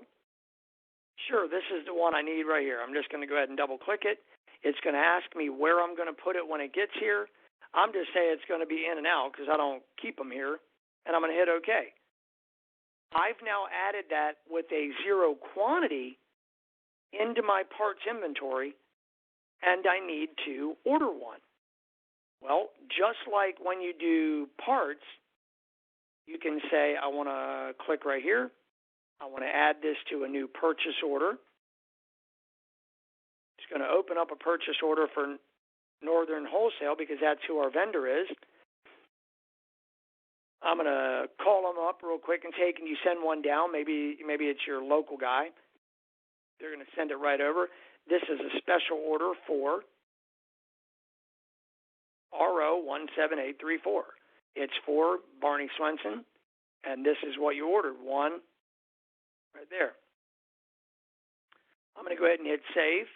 Sure, this is the one I need right here. I'm just going to go ahead and double click it. It's going to ask me where I'm going to put it when it gets here. I'm just saying it's going to be in and out because I don't keep them here. And I'm going to hit OK. I've now added that with a 0 quantity into my parts inventory, and I need to order one. Well, just like when you do parts, you can say, I want to click right here. I want to add this to a new purchase order. It's going to open up a purchase order for Northern Wholesale because that's who our vendor is. I'm going to call them up real quick and say, can you send one down? Maybe it's your local guy. They're going to send it right over. This is a special order for RO 17834. It's for Barney Swenson, and this is what you ordered. One right there. I'm going to go ahead and hit save.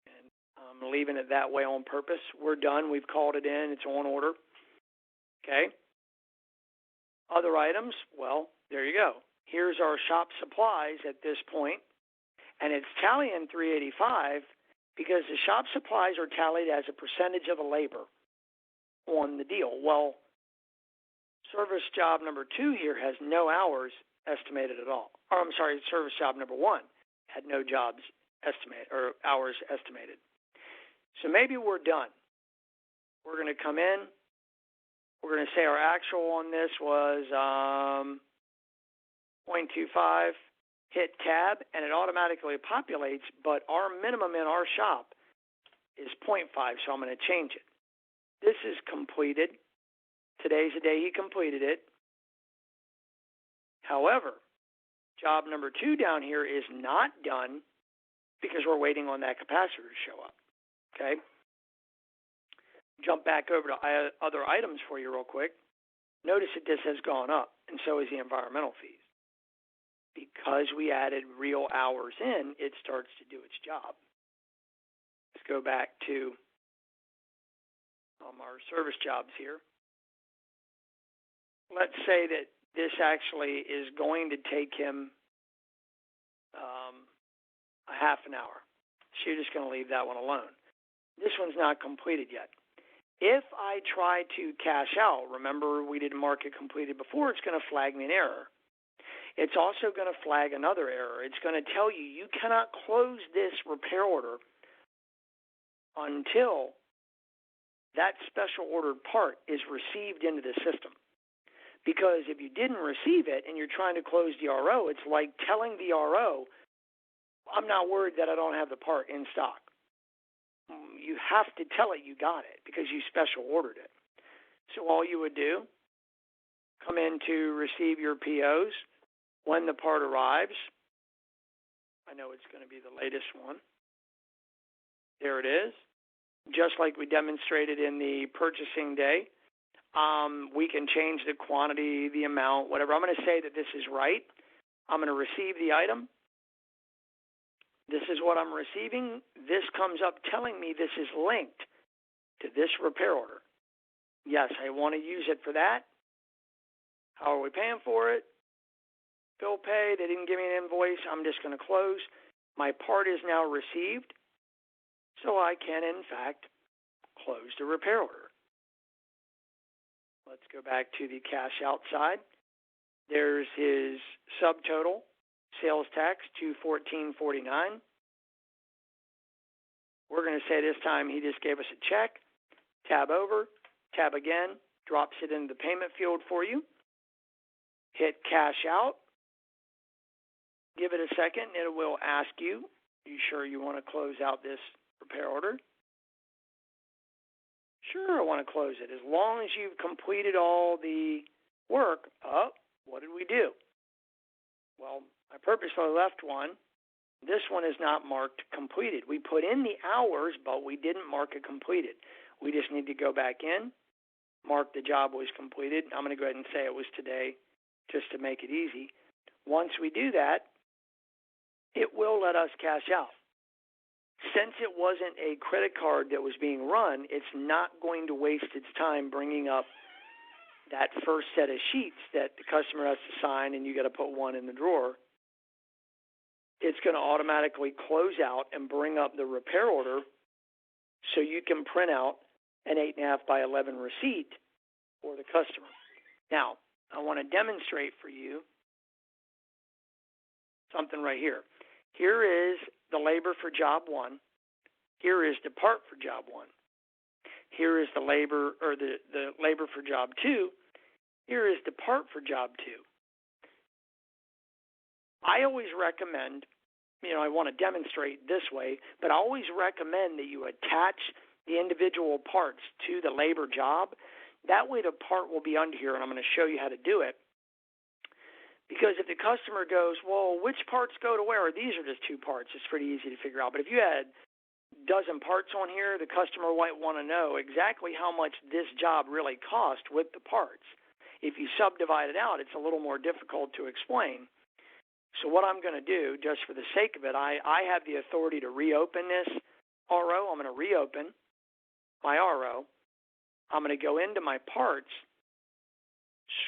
And I'm leaving it that way on purpose. We're done. We've called it in. It's on order. Okay. Other items, well, there you go. Here's our shop supplies at this point, and it's tallying 385 because the shop supplies are tallied as a percentage of the labor on the deal. Well, service job number 2 here has no hours estimated at all. Or I'm sorry, service job number 1 had no jobs estimated or hours estimated. So maybe we're done. We're going to come in. We're going to say our actual on this was 0.25. Hit tab, and it automatically populates, but our minimum in our shop is 0.5, so I'm going to change it. This is completed. Today's the day he completed it. However, job number 2 down here is not done because we're waiting on that capacitor to show up. Okay? Jump back over to other items for you real quick. Notice that this has gone up, and so is the environmental fees. Because we added real hours in, it starts to do its job. Let's go back to our service jobs here. Let's say that this actually is going to take him a half an hour. So you're just going to leave that one alone. This one's not completed yet. If I try to cash out, remember we didn't mark it completed before, it's going to flag me an error. It's also going to flag another error. It's going to tell you cannot close this repair order until that special ordered part is received into the system. Because if you didn't receive it and you're trying to close the RO, it's like telling the RO, I'm not worried that I don't have the part in stock. You have to tell it you got it because you special ordered it. So all you would do, come in to receive your POs. When the part arrives, I know it's going to be the latest one. There it is. Just like we demonstrated in the purchasing day, we can change the quantity, the amount, whatever. I'm going to say that this is right. I'm going to receive the item. This is what I'm receiving. This comes up telling me this is linked to this repair order. Yes, I want to use it for that. How are we paying for it? Bill pay, they didn't give me an invoice, I'm just going to close. My part is now received, so I can, in fact, close the repair order. Let's go back to the cash out side. There's his subtotal, sales tax, $214.49. We're going to say this time he just gave us a check. Tab over, tab again, drops it into the payment field for you. Hit cash out. Give it a second, and it will ask you, are you sure you want to close out this repair order? Sure, I want to close it. As long as you've completed all the work, what did we do? Well, I purposely left one. This one is not marked completed. We put in the hours, but we didn't mark it completed. We just need to go back in, mark the job was completed. I'm going to go ahead and say it was today just to make it easy. Once we do that, it will let us cash out. Since it wasn't a credit card that was being run, it's not going to waste its time bringing up that first set of sheets that the customer has to sign and you got to put one in the drawer. It's going to automatically close out and bring up the repair order so you can print out an 8.5 by 11 receipt for the customer. Now, I want to demonstrate for you something right here. Here is the labor for job 1. Here is the part for job 1. Here is the labor or the labor for job 2. Here is the part for job 2. I always recommend, I want to demonstrate this way, but I always recommend that you attach the individual parts to the labor job. That way the part will be under here, and I'm going to show you how to do it. Because if the customer goes, well, which parts go to where? These are just 2 parts. It's pretty easy to figure out. But if you had a dozen parts on here, the customer might want to know exactly how much this job really cost with the parts. If you subdivide it out, it's a little more difficult to explain. So what I'm going to do, just for the sake of it, I have the authority to reopen this RO. I'm going to reopen my RO. I'm going to go into my parts,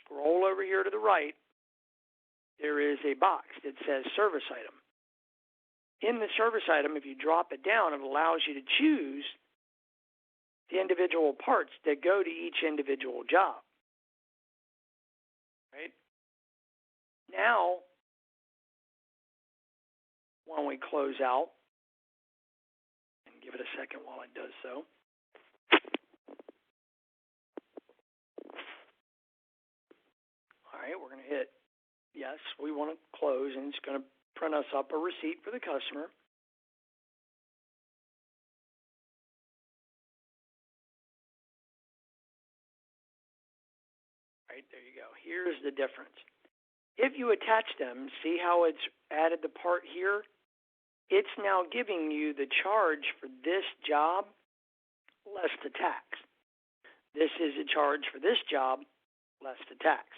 scroll over here to the right. There is a box that says service item. In the service item, if you drop it down, it allows you to choose the individual parts that go to each individual job. Right? Now, when we close out, and give it a second while it does so. All right, we're going to hit yes, we want to close, and it's going to print us up a receipt for the customer. Right, there you go. Here's the difference. If you attach them, see how it's added the part here? It's now giving you the charge for this job less the tax. This is a charge for this job less the tax.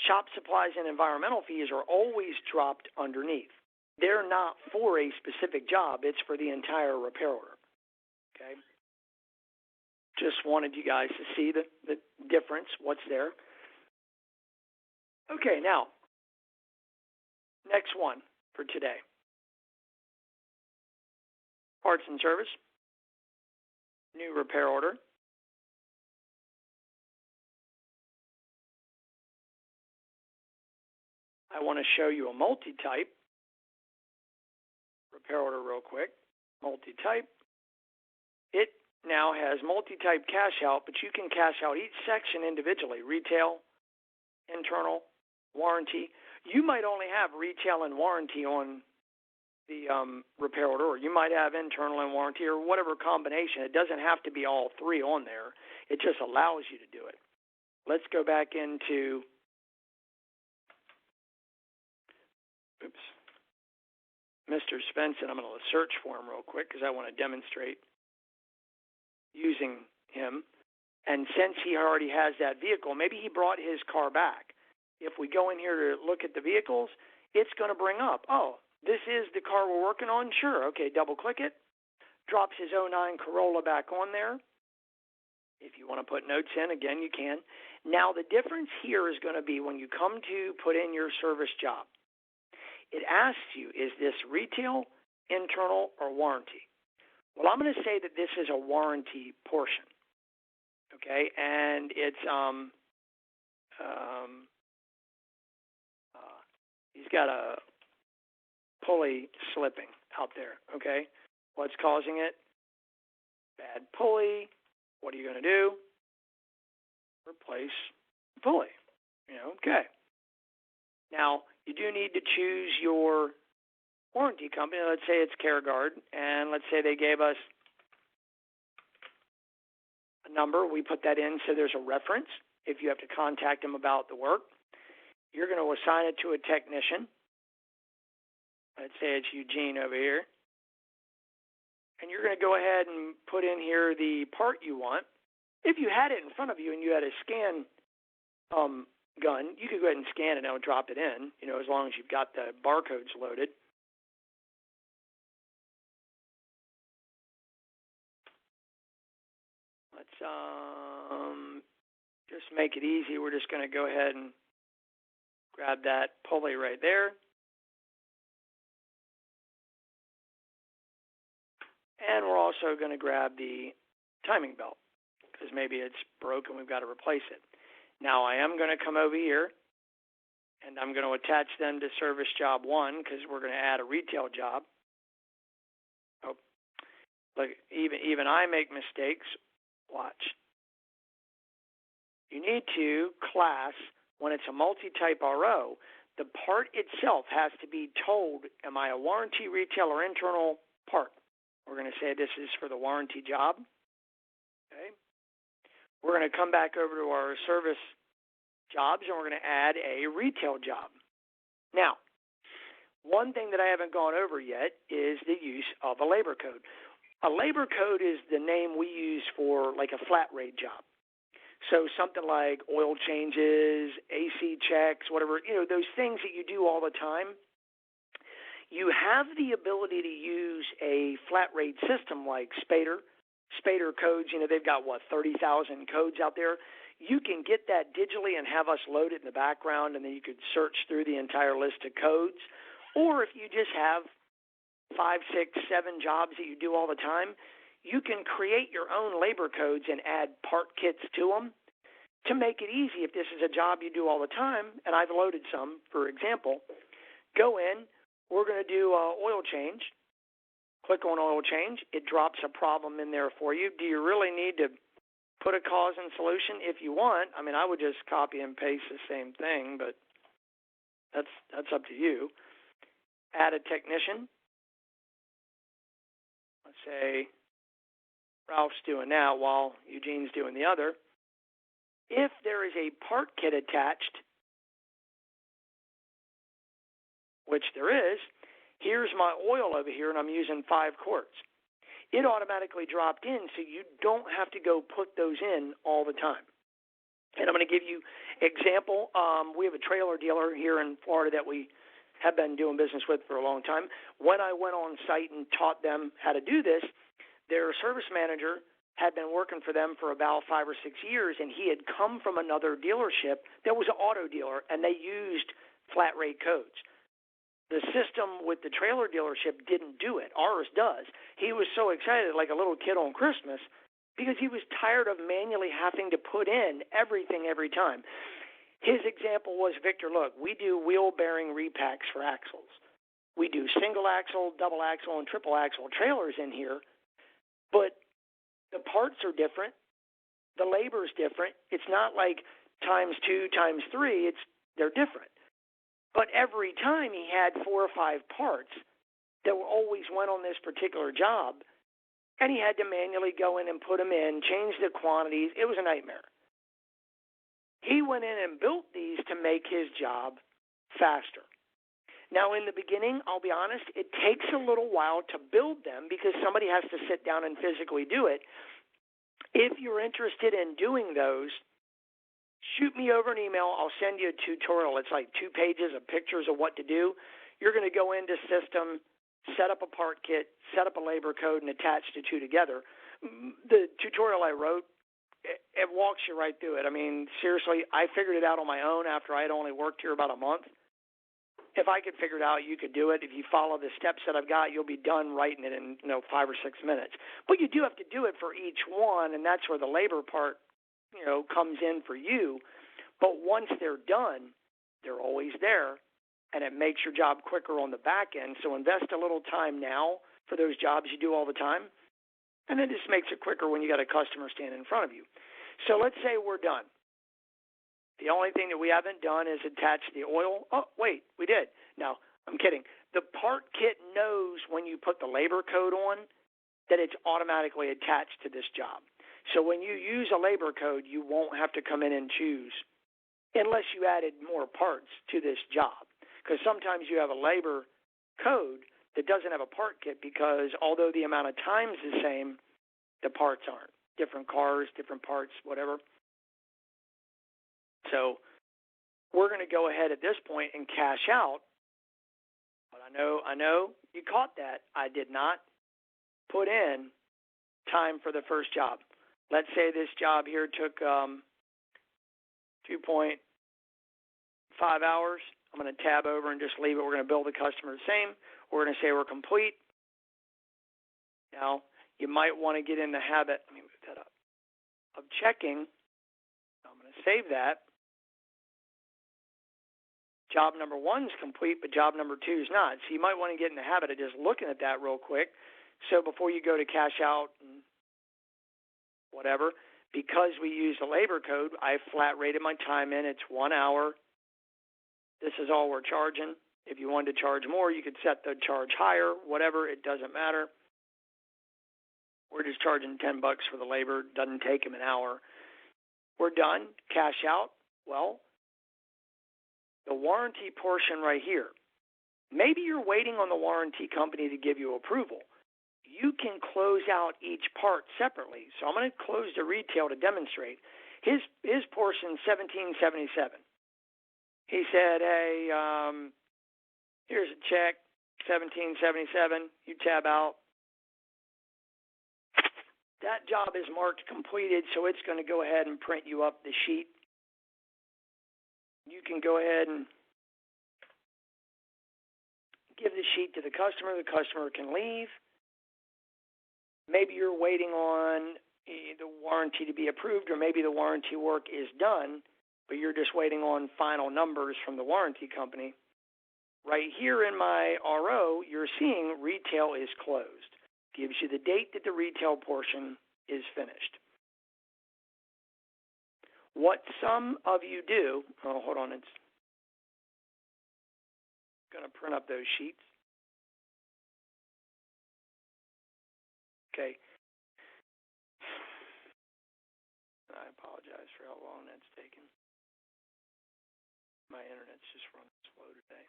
Shop supplies and environmental fees are always dropped underneath. They're not for a specific job. It's for the entire repair order. Okay? Just wanted you guys to see the difference, what's there. Okay, now, next one for today. Parts and service. New repair order. I want to show you a multi-type repair order real quick. Multi-type. It now has multi-type cash out, but you can cash out each section individually. Retail, internal, warranty. You might only have retail and warranty on the repair order, or you might have internal and warranty, or whatever combination. It doesn't have to be all 3 on there. It just allows you to do it. Let's go back into Mr. Svensson. I'm going to search for him real quick because I want to demonstrate using him. And since he already has that vehicle, maybe he brought his car back. If we go in here to look at the vehicles, it's going to bring up, oh, this is the car we're working on? Sure. Okay, double-click it. Drops his 09 Corolla back on there. If you want to put notes in, again, you can. Now, the difference here is going to be when you come to put in your service job. It asks you, is this retail, internal, or warranty? Well, I'm going to say that this is a warranty portion, okay? And it's he's got a pulley slipping out there, okay? What's causing it? Bad pulley. What are you going to do? Replace the pulley. Okay. Now, you do need to choose your warranty company. Let's say it's CareGuard, and let's say they gave us a number. We put that in so there's a reference if you have to contact them about the work. You're going to assign it to a technician. Let's say it's Eugene over here. And you're going to go ahead and put in here the part you want. If you had it in front of you and you had a scan gun, you could go ahead and scan it and it'll drop it in, as long as you've got the barcodes loaded. Let's just make it easy. We're just going to go ahead and grab that pulley right there. And we're also going to grab the timing belt because maybe it's broken. We've got to replace it. Now, I am going to come over here and I'm going to attach them to service job 1 because we're going to add a retail job. Oh, look, even I make mistakes. Watch. You need to class, when it's a multi-type RO, the part itself has to be told, am I a warranty, retail, or internal part? We're going to say this is for the warranty job. Okay. We're going to come back over to our service jobs, and we're going to add a retail job. Now, one thing that I haven't gone over yet is the use of a labor code. A labor code is the name we use for like a flat rate job. So something like oil changes, AC checks, whatever, those things that you do all the time. You have the ability to use a flat rate system like Spader codes. They've got, 30,000 codes out there. You can get that digitally and have us load it in the background, and then you could search through the entire list of codes. Or if you just have 5, 6, 7 jobs that you do all the time, you can create your own labor codes and add part kits to them to make it easy. If this is a job you do all the time, and I've loaded some, for example, go in, we're going to do oil change. Click on oil change. It drops a problem in there for you. Do you really need to put a cause and solution? If you want, I would just copy and paste the same thing, but that's up to you. Add a technician. Let's say Ralph's doing that while Eugene's doing the other. If there is a part kit attached, which there is, here's my oil over here, and I'm using 5 quarts. It automatically dropped in, so you don't have to go put those in all the time. And I'm going to give you example. We have a trailer dealer here in Florida that we have been doing business with for a long time. When I went on site and taught them how to do this, their service manager had been working for them for about 5 or 6 years, and he had come from another dealership that was an auto dealer, and they used flat rate codes. The system with the trailer dealership didn't do it. Ours does. He was so excited, like a little kid on Christmas, because he was tired of manually having to put in everything every time. His example was, Victor, look, we do wheel bearing repacks for axles. We do single axle, double axle, and triple axle trailers in here, but the parts are different. The labor is different. It's not like times 2, times 3. They're different. But every time he had 4 or 5 parts that always went on this particular job, and he had to manually go in and put them in, change the quantities. It was a nightmare. He went in and built these to make his job faster. Now, in the beginning, I'll be honest, it takes a little while to build them because somebody has to sit down and physically do it. If you're interested in doing those, shoot me over an email. I'll send you a tutorial. It's like 2 pages of pictures of what to do. You're going to go into system, set up a part kit, set up a labor code, and attach the 2 together. The tutorial I wrote, it walks you right through it. Seriously, I figured it out on my own after I had only worked here about a month. If I could figure it out, you could do it. If you follow the steps that I've got, you'll be done writing it in 5 or 6 minutes. But you do have to do it for each one, and that's where the labor part comes in for you. But once they're done, they're always there, and it makes your job quicker on the back end. So invest a little time now for those jobs you do all the time, and then it just makes it quicker when you got a customer standing in front of you. So let's say we're done. The only thing that we haven't done is attach the oil. Oh, wait, we did. No, I'm kidding. The part kit knows when you put the labor code on that it's automatically attached to this job. So when you use a labor code, you won't have to come in and choose unless you added more parts to this job. Because sometimes you have a labor code that doesn't have a part kit because although the amount of time is the same, the parts aren't. Different cars, different parts, whatever. So we're going to go ahead at this point and cash out. But I know you caught that. I did not put in time for the first job. Let's say this job here took 2.5 hours. I'm going to tab over and just leave it. We're going to bill the customer the same. We're going to say we're complete. Now, you might want to get in the habit, let me move that up, of checking. I'm going to save that. job number 1's complete, but job number 2 is not. So you might want to get in the habit of just looking at that real quick. So before you go to cash out and whatever, because we use the labor code, I flat rated my time in. It's 1 hour. This is all we're charging. If you wanted to charge more, you could set the charge higher, whatever. It doesn't matter. We're just charging $10 for the labor. Doesn't take him an hour. We're done. Cash out. Well, the warranty portion right here. Maybe you're waiting on the warranty company to give you approval. You can close out each part separately. So I'm going to close the retail to demonstrate. His portion $17.77. He said, "Hey, here's a check, $17.77. You tab out." That job is marked completed, so it's going to go ahead and print you up the sheet. You can go ahead and give the sheet to the customer. The customer can leave. Maybe you're waiting on the warranty to be approved, or maybe the warranty work is done, but you're just waiting on final numbers from the warranty company. Right here in my RO, you're seeing retail is closed. Gives you the date that the retail portion is finished. What some of you do, hold on, it's going to print up those sheets. Okay. I apologize for how long that's taken. My internet's just running slow today.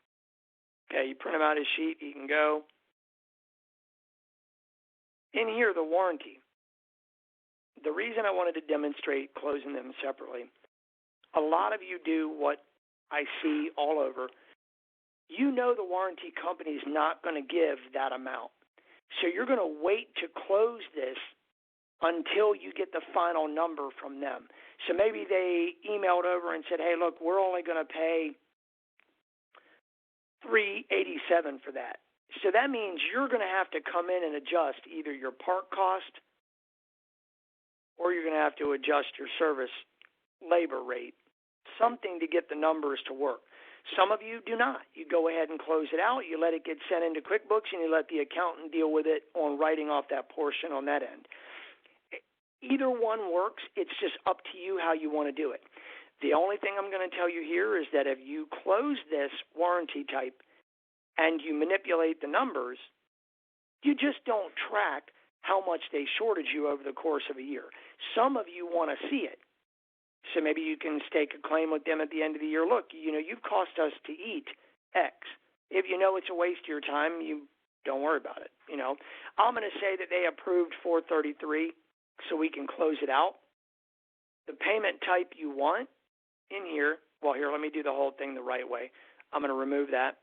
Okay, you print him out his sheet, he can go. In here, the warranty. The reason I wanted to demonstrate closing them separately, a lot of you do what I see all over. You know the warranty company is not going to give that amount. So you're going to wait to close this until you get the final number from them. So maybe they emailed over and said, "Hey, look, we're only going to pay $387 for that." So that means you're going to have to come in and adjust either your part cost, or you're going to have to adjust your service labor rate, something to get the numbers to work. Some of you do not. You go ahead and close it out. You let it get sent into QuickBooks, and you let the accountant deal with it on writing off that portion on that end. Either one works. It's just up to you how you want to do it. The only thing I'm going to tell you here is that if you close this warranty type and you manipulate the numbers, you just don't track how much they shorted you over the course of a year. Some of you want to see it. So maybe you can stake a claim with them at the end of the year. Look, you've cost us to eat X. If you know it's a waste of your time, you don't worry about it. I'm going to say that they approved $433 so we can close it out. The payment type you want in here, well, here, let me do the whole thing the right way. I'm going to remove that.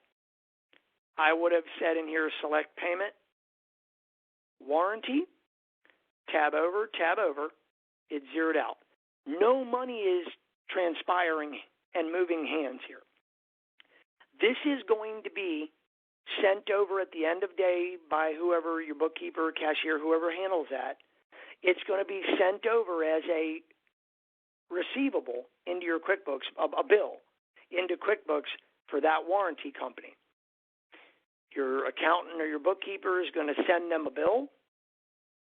I would have said in here, select payment, warranty, tab over, it's zeroed out. No money is transpiring and moving hands here. This is going to be sent over at the end of day by whoever, your bookkeeper, cashier, whoever handles that. It's going to be sent over as a receivable into your QuickBooks, a bill into QuickBooks for that warranty company. Your accountant or your bookkeeper is going to send them a bill.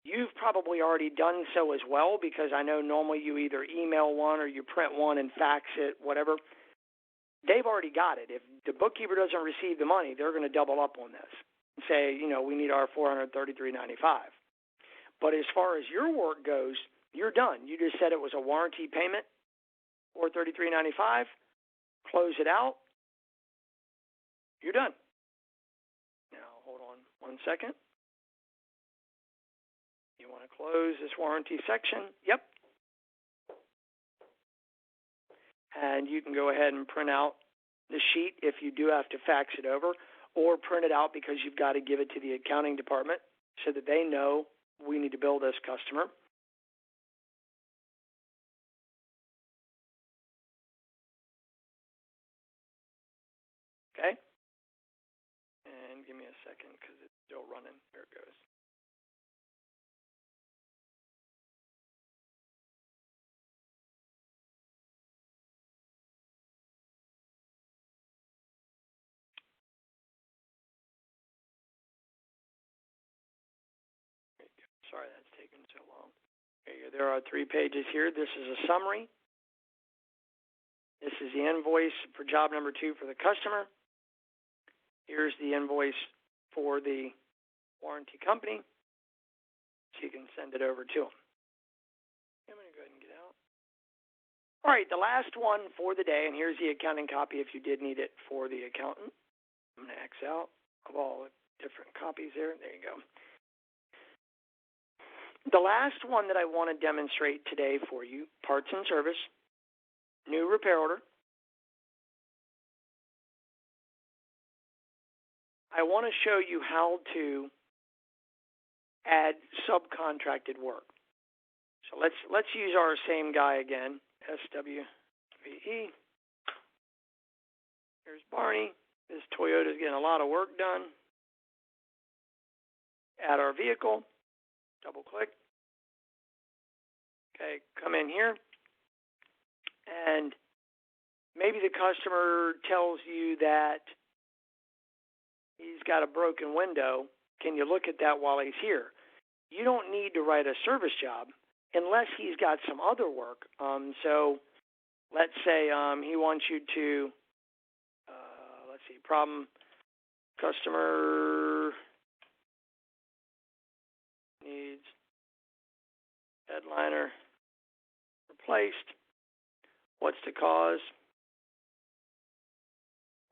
You've probably already done so as well, because I know normally you either email one or you print one and fax it, whatever. They've already got it. If the bookkeeper doesn't receive the money, they're going to double up on this and say, we need our $433.95. But as far as your work goes, you're done. You just said it was a warranty payment, $433.95. Close it out. You're done. Now, hold on one second. You want to close this warranty section? Yep. And you can go ahead and print out the sheet if you do have to fax it over, or print it out because you've got to give it to the accounting department so that they know we need to bill this customer. Okay? And give me a second because it's still running. There it goes. Sorry that's taken so long. There are 3 pages here. This is a summary. This is the invoice for job number 2 for the customer. Here's the invoice for the warranty company, so you can send it over to them. I'm going to go ahead and get out. All right, the last one for the day, and here's the accounting copy if you did need it for the accountant. I'm going to X out of all the different copies there. There you go. The last one that I want to demonstrate today for you, parts and service, new repair order. I want to show you how to add subcontracted work. So let's use our same guy again, SWVE. Here's Barney. This Toyota's getting a lot of work done. Add our vehicle. Double click. Okay, come in here. And maybe the customer tells you that he's got a broken window. Can you look at that while he's here? You don't need to write a service job unless he's got some other work. So let's say he wants you to, let's see, problem customer needs headliner replaced. What's the cause?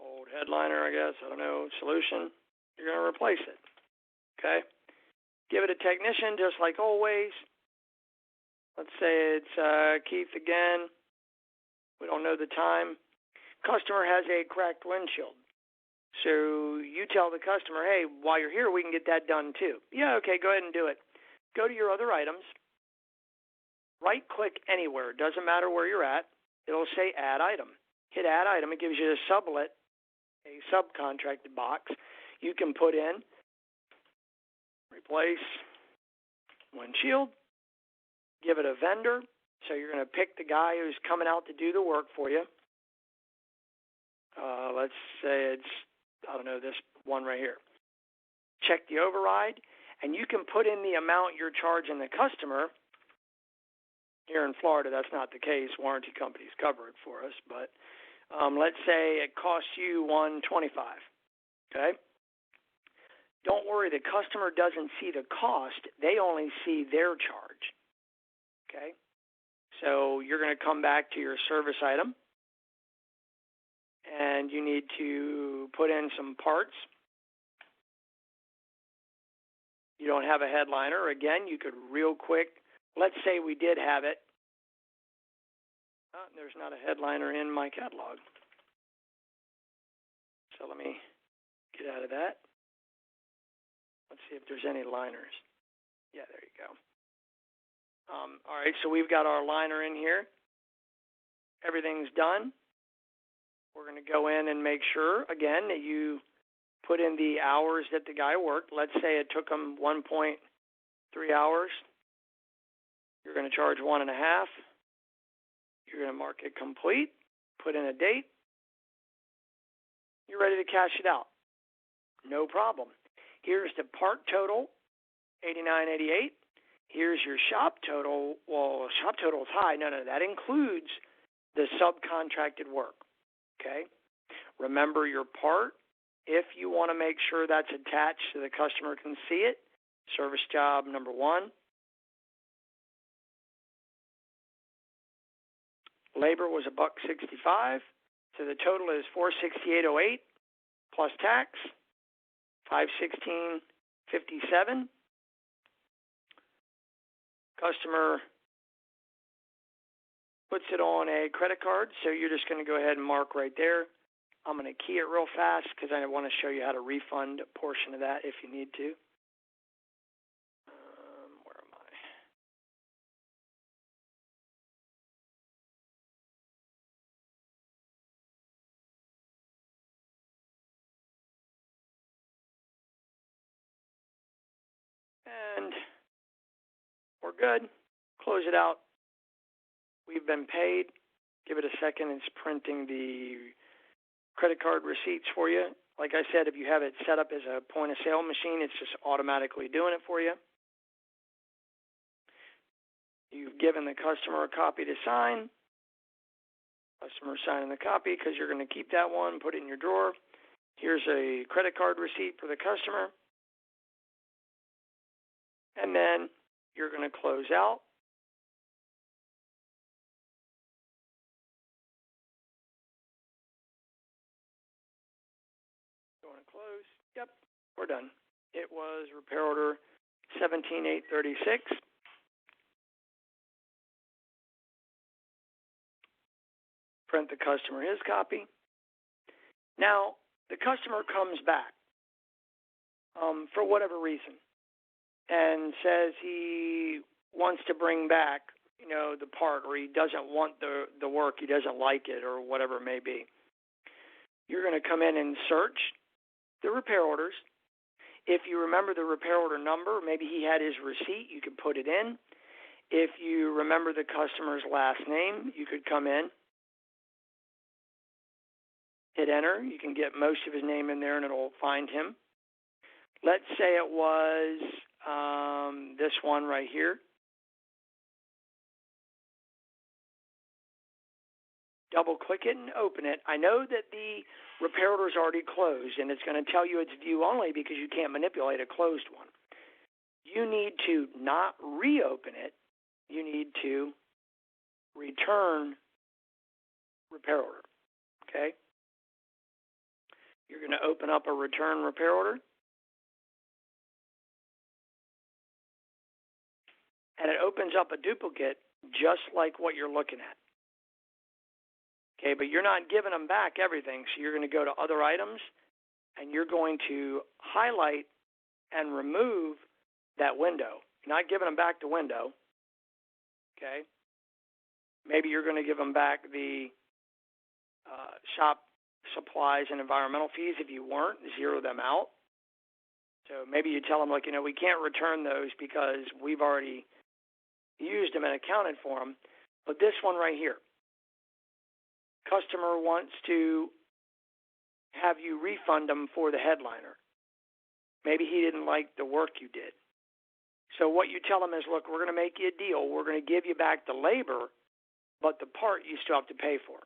Old headliner, I guess. I don't know. Solution. You're going to replace it. Okay? Give it a technician just like always. Let's say it's Keith again. We don't know the time. Customer has a cracked windshield. So you tell the customer, hey, while you're here, we can get that done too. Yeah, okay, go ahead and do it. Go to your other items. Right-click anywhere. It doesn't matter where you're at. It'll say Add Item. Hit Add Item. It gives you a sublet, a subcontracted box. You can put in replace windshield. Give it a vendor. So you're going to pick the guy who's coming out to do the work for you. Let's say it's, I don't know, this one right here. Check the override, and you can put in the amount you're charging the customer. Here in Florida, that's not the case. Warranty companies cover it for us. But let's say it costs you $125. Okay? Don't worry, the customer doesn't see the cost. They only see their charge. Okay? So you're going to come back to your service item, and you need to put in some parts. You don't have a headliner. Again, you could real quick, let's say we did have it. There's not a headliner in my catalog. So let me get out of that. Let's see if there's any liners. Yeah, there you go. All right, so we've got our liner in here. Everything's done. We're going to go in and make sure, again, that you put in the hours that the guy worked. Let's say it took him 1.3 hours. You're going to charge 1.5. You're going to mark it complete, put in a date. You're ready to cash it out. No problem. Here's the part total, $89.88. Here's your shop total. Well, shop total is high. No, that includes the subcontracted work. Okay? Remember your part. If you want to make sure that's attached so the customer can see it, service job number 1. Labor was $165, so the total is $468.08 plus tax, $516.57. Customer puts it on a credit card, so you're just going to go ahead and mark right there. I'm going to key it real fast because I want to show you how to refund a portion of that if you need to. Where am I? And we're good. Close it out. We've been paid. Give it a second. It's printing the credit card receipts for you. Like I said, if you have it set up as a point of sale machine, it's just automatically doing it for you. You've given the customer a copy to sign. Customer signing the copy because you're going to keep that one, put it in your drawer. Here's a credit card receipt for the customer. And then you're going to close out. Going to close. Yep, we're done. It was repair order 17836. Print the customer his copy. Now, the customer comes back for whatever reason and says he wants to bring back, the part, or he doesn't want the work, he doesn't like it, or whatever it may be. You're going to come in and search the repair orders. If you remember the repair order number, maybe he had his receipt, you could put it in. If you remember the customer's last name, you could come in, hit enter. You can get most of his name in there and it'll find him. Let's say it was this one right here. Double click it and open it. I know that the repair order is already closed and it's going to tell you it's view only because you can't manipulate a closed one. You need to not reopen it. You need to return repair order. Okay? You're going to open up a return repair order. And it opens up a duplicate just like what you're looking at. Okay, but you're not giving them back everything, so you're going to go to other items, and you're going to highlight and remove that window. You're not giving them back the window. Okay? Maybe you're going to give them back the shop supplies and environmental fees. If you weren't, zero them out. So maybe you tell them, like, we can't return those because we've already used them and accounted for them. But this one right here, customer wants to have you refund them for the headliner. Maybe he didn't like the work you did. So what you tell them is, look, we're going to make you a deal. We're going to give you back the labor, but the part you still have to pay for.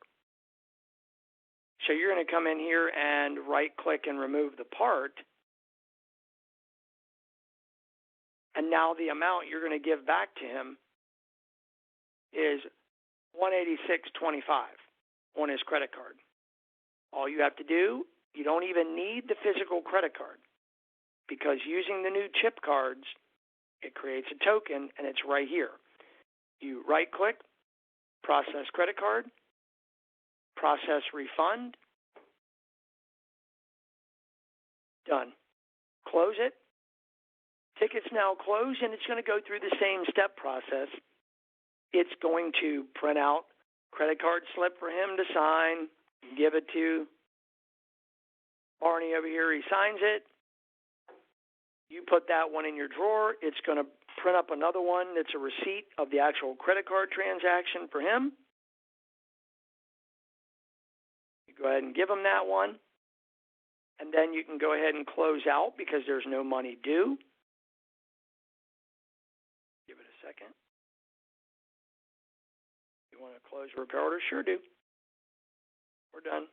So you're going to come in here and right-click and remove the part. And now the amount you're going to give back to him is $186.25 on his credit card. All you have to do, you don't even need the physical credit card, because using the new chip cards, it creates a token, and it's right here. You right-click, process credit card, process refund, done. Close it. Ticket's now closed, and it's going to go through the same step process. It's going to print out credit card slip for him to sign, give it to Barney over here. He signs it. You put that one in your drawer. It's going to print up another one that's a receipt of the actual credit card transaction for him. You go ahead and give him that one. And then you can go ahead and close out because there's no money due. Give it a second. You want to close repair order? Sure do. We're done.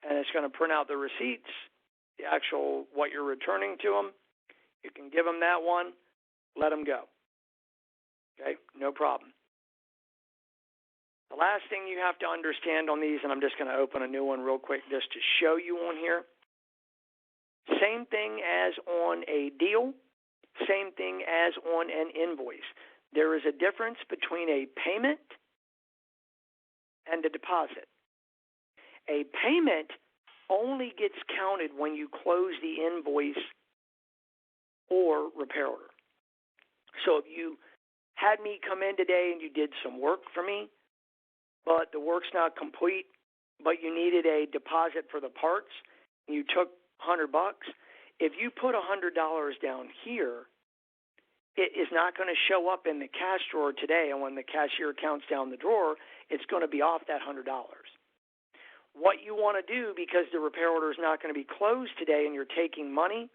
And it's going to print out the receipts, the actual what you're returning to them. You can give them that one, let them go. Okay, no problem. The last thing you have to understand on these, and I'm just going to open a new one real quick just to show you on here. Same thing as on a deal, same thing as on an invoice. There is a difference between a payment and a deposit. A payment only gets counted when you close the invoice or repair order. So if you had me come in today and you did some work for me, but the work's not complete, but you needed a deposit for the parts, and you took $100, if you put $100 down here, it is not going to show up in the cash drawer today, and when the cashier counts down the drawer, it's going to be off that $100. What you want to do, because the repair order is not going to be closed today and you're taking money,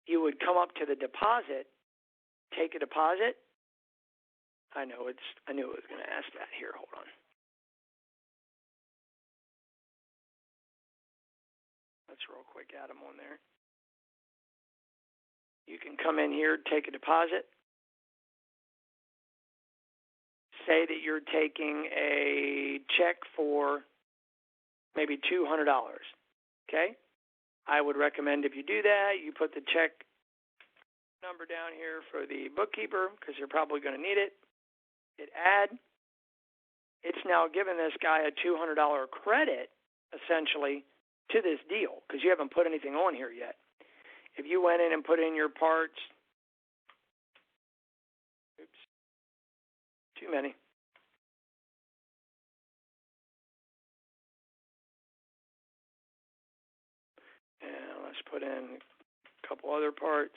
you would come up to the deposit, take a deposit. I knew it was going to ask that. Here, hold on. Let's real quick add them on there. You can come in here, take a deposit. Say that you're taking a check for maybe $200. Okay? I would recommend if you do that, you put the check number down here for the bookkeeper because you're probably going to need it. Hit add. It's now giving this guy a $200 credit, essentially, to this deal because you haven't put anything on here yet. If you went in and put in your parts, too many. And let's put in a couple other parts.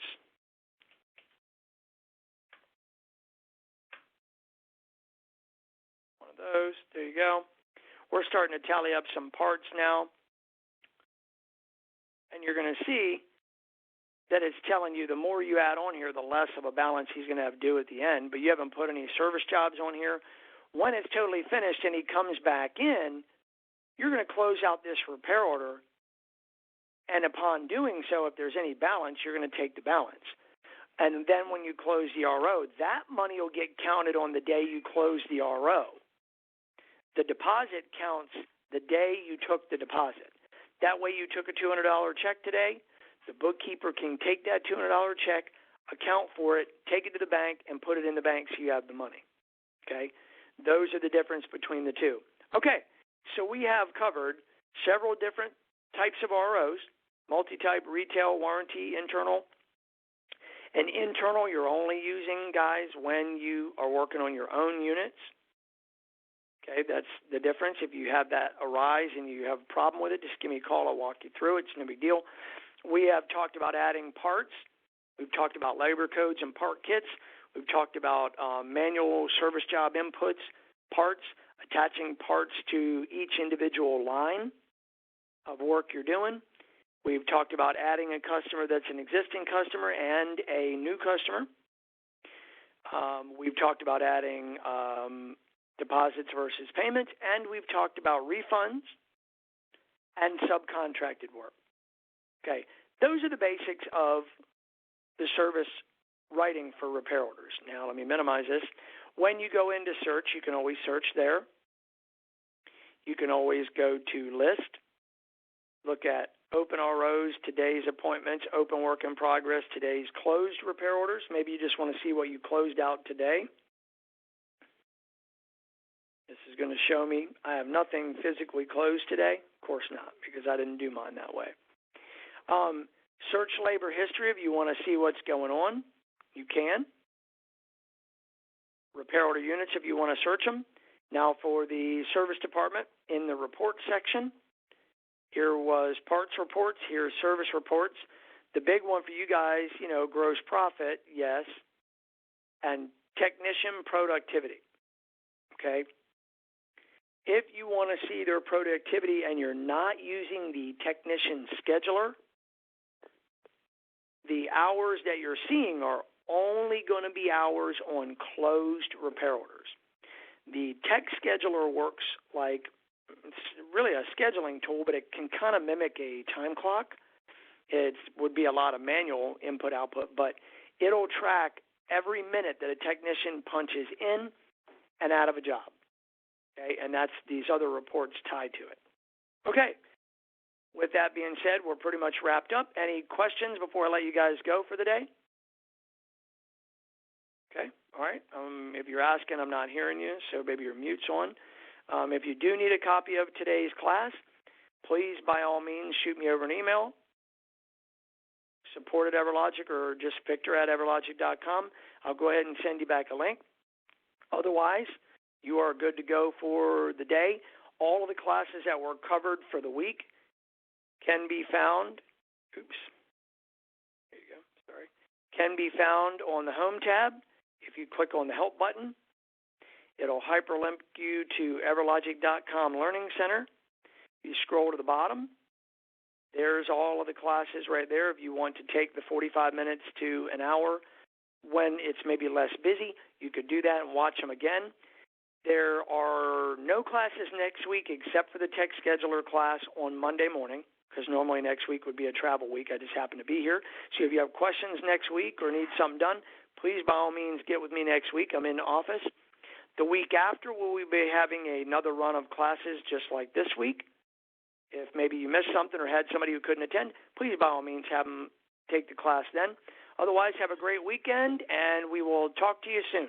One of those. There you go. We're starting to tally up some parts now. And you're going to see that it's telling you the more you add on here, the less of a balance he's going to have due at the end. But you haven't put any service jobs on here. When it's totally finished and he comes back in, you're going to close out this repair order. And upon doing so, if there's any balance, you're going to take the balance. And then when you close the RO, that money will get counted on the day you close the RO. The deposit counts the day you took the deposit. That way you took a $200 check today. The bookkeeper can take that $200 check, account for it, take it to the bank, and put it in the bank so you have the money. Okay? Those are the difference between the two. Okay, so we have covered several different types of ROs, multi-type, retail, warranty, internal. And internal, you're only using, guys, when you are working on your own units. Okay, that's the difference. If you have that arise and you have a problem with it, just give me a call. I'll walk you through it. It's no big deal. We have talked about adding parts. We've talked about labor codes and part kits. We've talked about manual service job inputs, parts, attaching parts to each individual line of work you're doing. We've talked about adding a customer that's an existing customer and a new customer. We've talked about adding deposits versus payments, and we've talked about refunds and subcontracted work. Okay, those are the basics of the service writing for repair orders. Now, let me minimize this. When you go into search, you can always search there. You can always go to list, look at open ROs, today's appointments, open work in progress, today's closed repair orders. Maybe you just want to see what you closed out today. This is going to show me I have nothing physically closed today. Of course not, because I didn't do mine that way. Search labor history if you want to see what's going on. You can. Repair order units if you want to search them. Now for the service department, in the report section, here was parts reports, here's service reports. The big one for you guys, gross profit, yes, and technician productivity, okay? If you want to see their productivity and you're not using the technician scheduler, the hours that you're seeing are only going to be hours on closed repair orders. The tech scheduler works like it's really a scheduling tool, but it can kind of mimic a time clock. It would be a lot of manual input-output, but it'll track every minute that a technician punches in and out of a job. Okay, and that's these other reports tied to it. Okay, with that being said, we're pretty much wrapped up. Any questions before I let you guys go for the day? Okay, all right. If you're asking, I'm not hearing you, so maybe your mute's on. If you do need a copy of today's class, please, by all means, shoot me over an email, support at EverLogic, or just Victor@EverLogic.com. I'll go ahead and send you back a link. Otherwise, you are good to go for the day. All of the classes that were covered for the week can be found, can be found on the Home tab. If you click on the Help button, it'll hyperlink you to EverLogic.com Learning Center. You scroll to the bottom, There's all of the classes right there if you want to take the 45 minutes to an hour when it's maybe less busy. You could do that and watch them again. There are no classes next week except for the tech scheduler class on Monday morning, because normally next week would be a travel week. I just happen to be here. So if you have questions next week or need something done, please by all means get with me next week. I'm in the office. The week after, we'll be having another run of classes just like this week. If maybe you missed something or had somebody who couldn't attend, please by all means have them take the class then. Otherwise, have a great weekend, and we will talk to you soon.